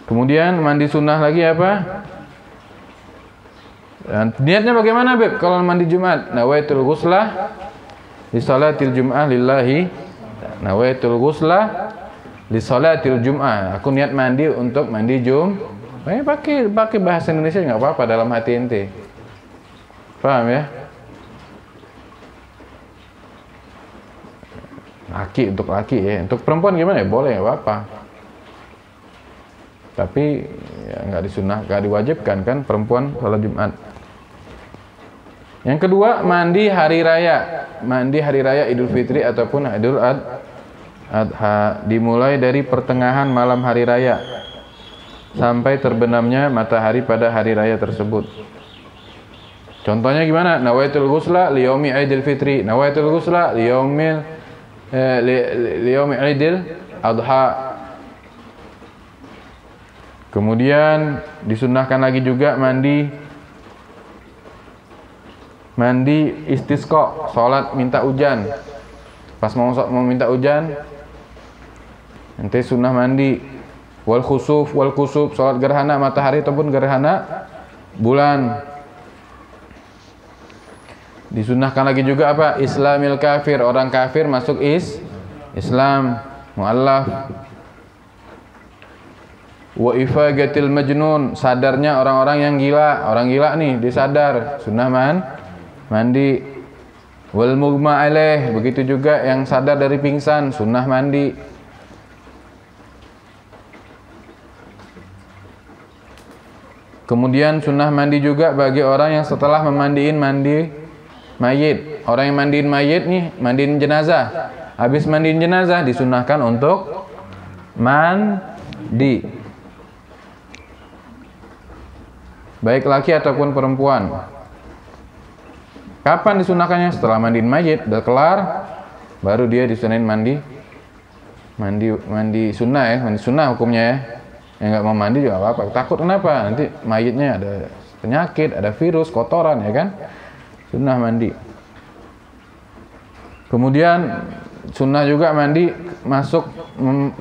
Kemudian mandi sunnah lagi apa? Dan niatnya bagaimana, Beb? Kalau mandi Jumat, nawaitul ghuslah li salatil jum'ah lillahi. Nawaitul ghuslah li salatil jum'ah. Aku niat mandi untuk mandi pakai bahasa Indonesia enggak apa-apa dalam hati ente. Paham ya? Laki untuk laki ya, untuk perempuan gimana ya? Boleh, nggak apa-apa. Tapi ya nggak disunah, nggak diwajibkan kan perempuan salat Jumat. Yang kedua, mandi hari raya Idul Fitri ataupun Idul Adha, dimulai dari pertengahan malam hari raya sampai terbenamnya matahari pada hari raya tersebut. Contohnya gimana? Nawaitul ghusla li yaumi Idul Fitri, nawaitul ghusla li yaumi Idul Adha. Kemudian disunnahkan lagi juga mandi istisqa, salat minta hujan. Pas mau minta hujan, ente sunnah mandi. Wal khusuf, salat gerhana matahari ataupun gerhana bulan. Disunnahkan lagi juga apa? Islamil kafir, orang kafir masuk Islam, mu'allaf. Wa ifagatil majnun, sadarnya orang-orang yang gila. Orang gila nih disadar, sunnah mandi. Wal mughma alaih, begitu juga yang sadar dari pingsan, sunnah mandi. Kemudian sunnah mandi juga bagi orang yang setelah mandi mayit. Orang yang mandiin mayit nih, mandiin jenazah. Habis mandiin jenazah disunnahkan untuk mandi. Baik laki ataupun perempuan. Kapan disunahkannya? Setelah mandiin mayit, udah kelar, baru dia disunahin mandi sunnah ya, mandi sunnah hukumnya ya. Yang nggak mau mandi juga apa-apa. Takut kenapa? Nanti mayitnya ada penyakit, ada virus, kotoran ya kan? Sunnah mandi. Kemudian sunnah juga mandi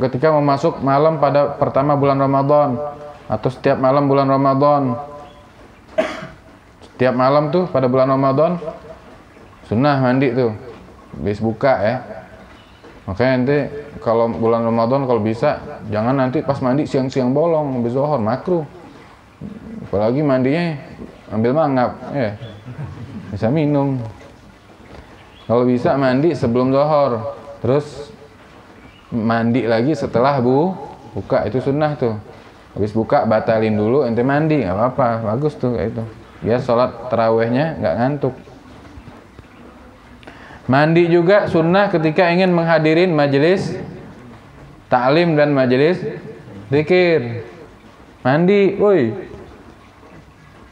ketika mau masuk malam pada pertama bulan Ramadan atau setiap malam bulan Ramadan. Setiap malam tuh pada bulan Ramadan sunnah mandi tuh. Habis buka ya. Makanya nanti kalau bulan Ramadan kalau bisa jangan nanti pas mandi siang-siang bolong habis zuhur, makruh. Apalagi mandinya ambil mangap ya. Bisa minum. Kalau bisa mandi sebelum zuhur, terus mandi lagi setelah buka, itu sunnah tuh. Habis buka batalin dulu ente mandi, nggak apa-apa, bagus tuh kayak itu. Biar sholat tarawehnya nggak ngantuk. Mandi juga sunnah ketika ingin menghadirin majelis ta'lim dan majelis zikir. Mandi, woi.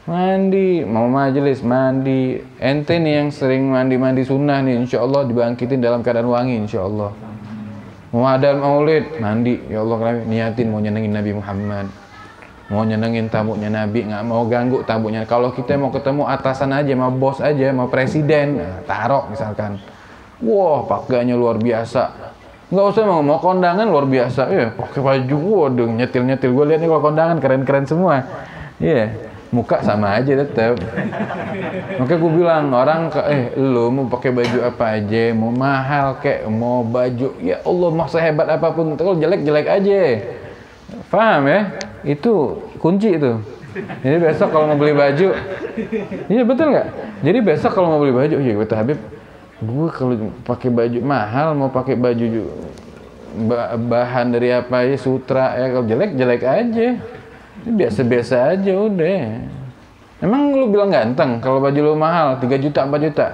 Mandi, mau majelis mandi. Ente nih yang sering mandi sunnah nih, insya Allah dibangkitin dalam keadaan wangi, insya Allah. Mau ada maulid, mandi, ya Allah niatin mau nyenengin Nabi Muhammad, mau nyenengin tamunya Nabi, nggak mau ganggu tamunya. Kalau kita mau ketemu atasan aja, mau bos aja, mau presiden, taruh misalkan, wah pakaiannya luar biasa. Nggak usah mau kondangan luar biasa, ya pakai baju, waduh nyetil. Gue lihat nih kalau kondangan keren semua, iya. Muka sama aja tetap. Makanya gue bilang orang lu mau pakai baju apa aja, mau mahal kek, mau baju ya Allah mau sehebat apapun, kalau jelek aja. Paham ya? Itu kunci itu. Jadi besok kalau mau beli baju, iya betul nggak? Jadi besok kalau mau beli baju, ya kata Habib, gue kalau pakai baju mahal, mau pakai baju bahan dari apa ya, sutra ya, kalau jelek aja. Biasa-biasa aja udah. Emang lu bilang ganteng kalau baju lu mahal 3 juta 4 juta?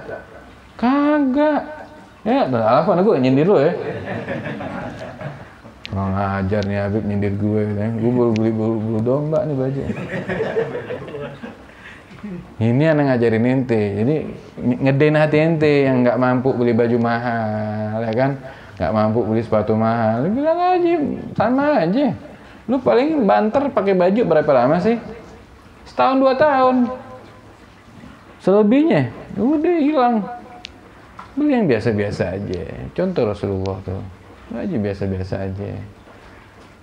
Kagak. Ya, alasan gue nyindir lu ya. Mau ngajar nih Habib nyindir gue. Gue baru beli bulu domba nih baju. Ini anak ngajarin ente. Jadi ngedein hati ente yang nggak mampu beli baju mahal, ya kan? Nggak mampu beli sepatu mahal. Lu bilang aja sama aja. Lu paling banter pakai baju berapa lama sih? Setahun 2 tahun. Selebihnya udah hilang. Beli yang biasa-biasa aja. Contoh Rasulullah tuh. aja biasa-biasa aja.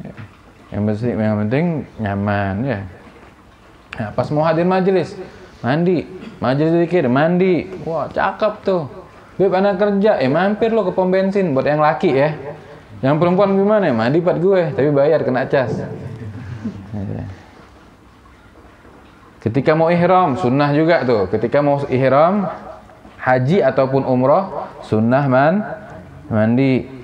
Ya. Yang penting nyaman ya. Nah, pas mau hadir majelis, mandi, majelis zikir, mandi. Wah, cakep tuh. Beb, anak kerja, mampir lo ke pom bensin buat yang laki ya. Yang perempuan gimana ya? Mandi part gue, tapi bayar kena cas. Ketika mau ihram, sunnah juga tuh. Ketika mau ihram haji ataupun umroh, sunnah mandi.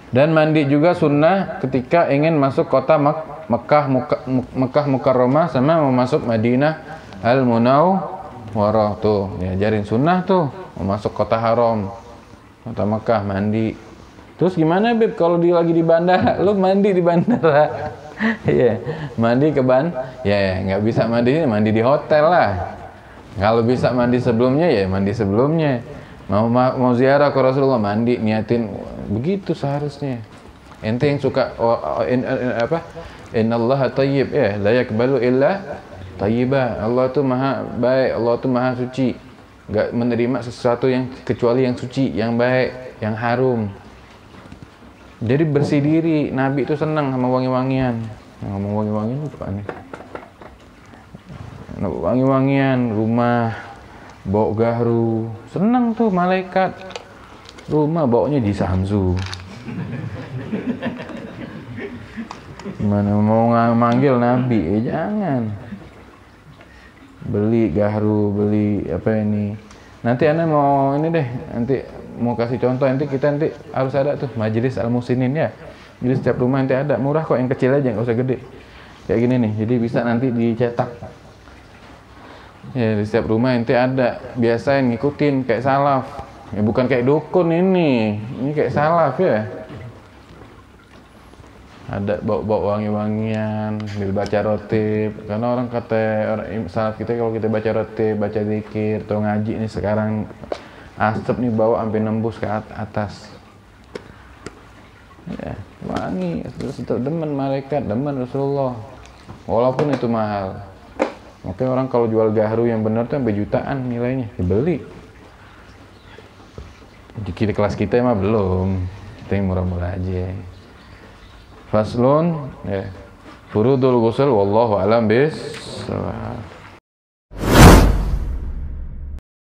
Dan mandi juga sunnah ketika ingin masuk kota Mekah Mukarramah sama mau masuk Madinah Al-Munawwarah tuh. Diajarin sunnah tuh, mau masuk kota haram, kota Mekah mandi. Terus gimana Beb kalau lagi di bandara? Lu mandi di bandara. Iya, mandi ke nggak bisa mandi di hotel lah. Kalau bisa mandi sebelumnya ya mandi sebelumnya. Mau ziarah ke Rasulullah, mandi niatin begitu seharusnya. Ente yang suka innallaha thayyib ya, la yaqbalu illa thayyiba. Allah tuh maha baik, Allah tuh maha suci. Enggak menerima sesuatu yang kecuali yang suci, yang baik, yang harum. Jadi bersih diri. Nabi itu senang sama wangi-wangian. Ngomong wangi-wangian apa nih? Wangi-wangian rumah, bau gaharu, senang tuh malaikat. Rumah baunya di Samsu. Gimana mau manggil Nabi? Jangan. Beli gaharu, beli apa ini? Nanti Anda mau ini deh, nanti mau kasih contoh, nanti kita harus ada tuh majelis al-musinin ya. Jadi setiap rumah nanti ada, murah kok, yang kecil aja, nggak usah gede. Kayak gini nih, jadi bisa nanti dicetak. Ya, di setiap rumah nanti ada, biasain ngikutin kayak salaf. Ya bukan kayak dukun ini kayak salaf ya. Ada bau wangi-wangian, baca rotib. Karena orang salaf kita kalau kita baca rotib, baca zikir, atau ngaji nih sekarang asap nih bau sampai nembus ke atas. Ya, wangi, demen malaikat, demen Rasulullah. Walaupun itu mahal. Makanya orang kalau jual gaharu yang benar tuh sampai jutaan nilainya, dibeli. Di kelas kita mah belum, kita yang murah-murah aja. Faslun, ya. Furudul ghusl wallahu a'lam bis.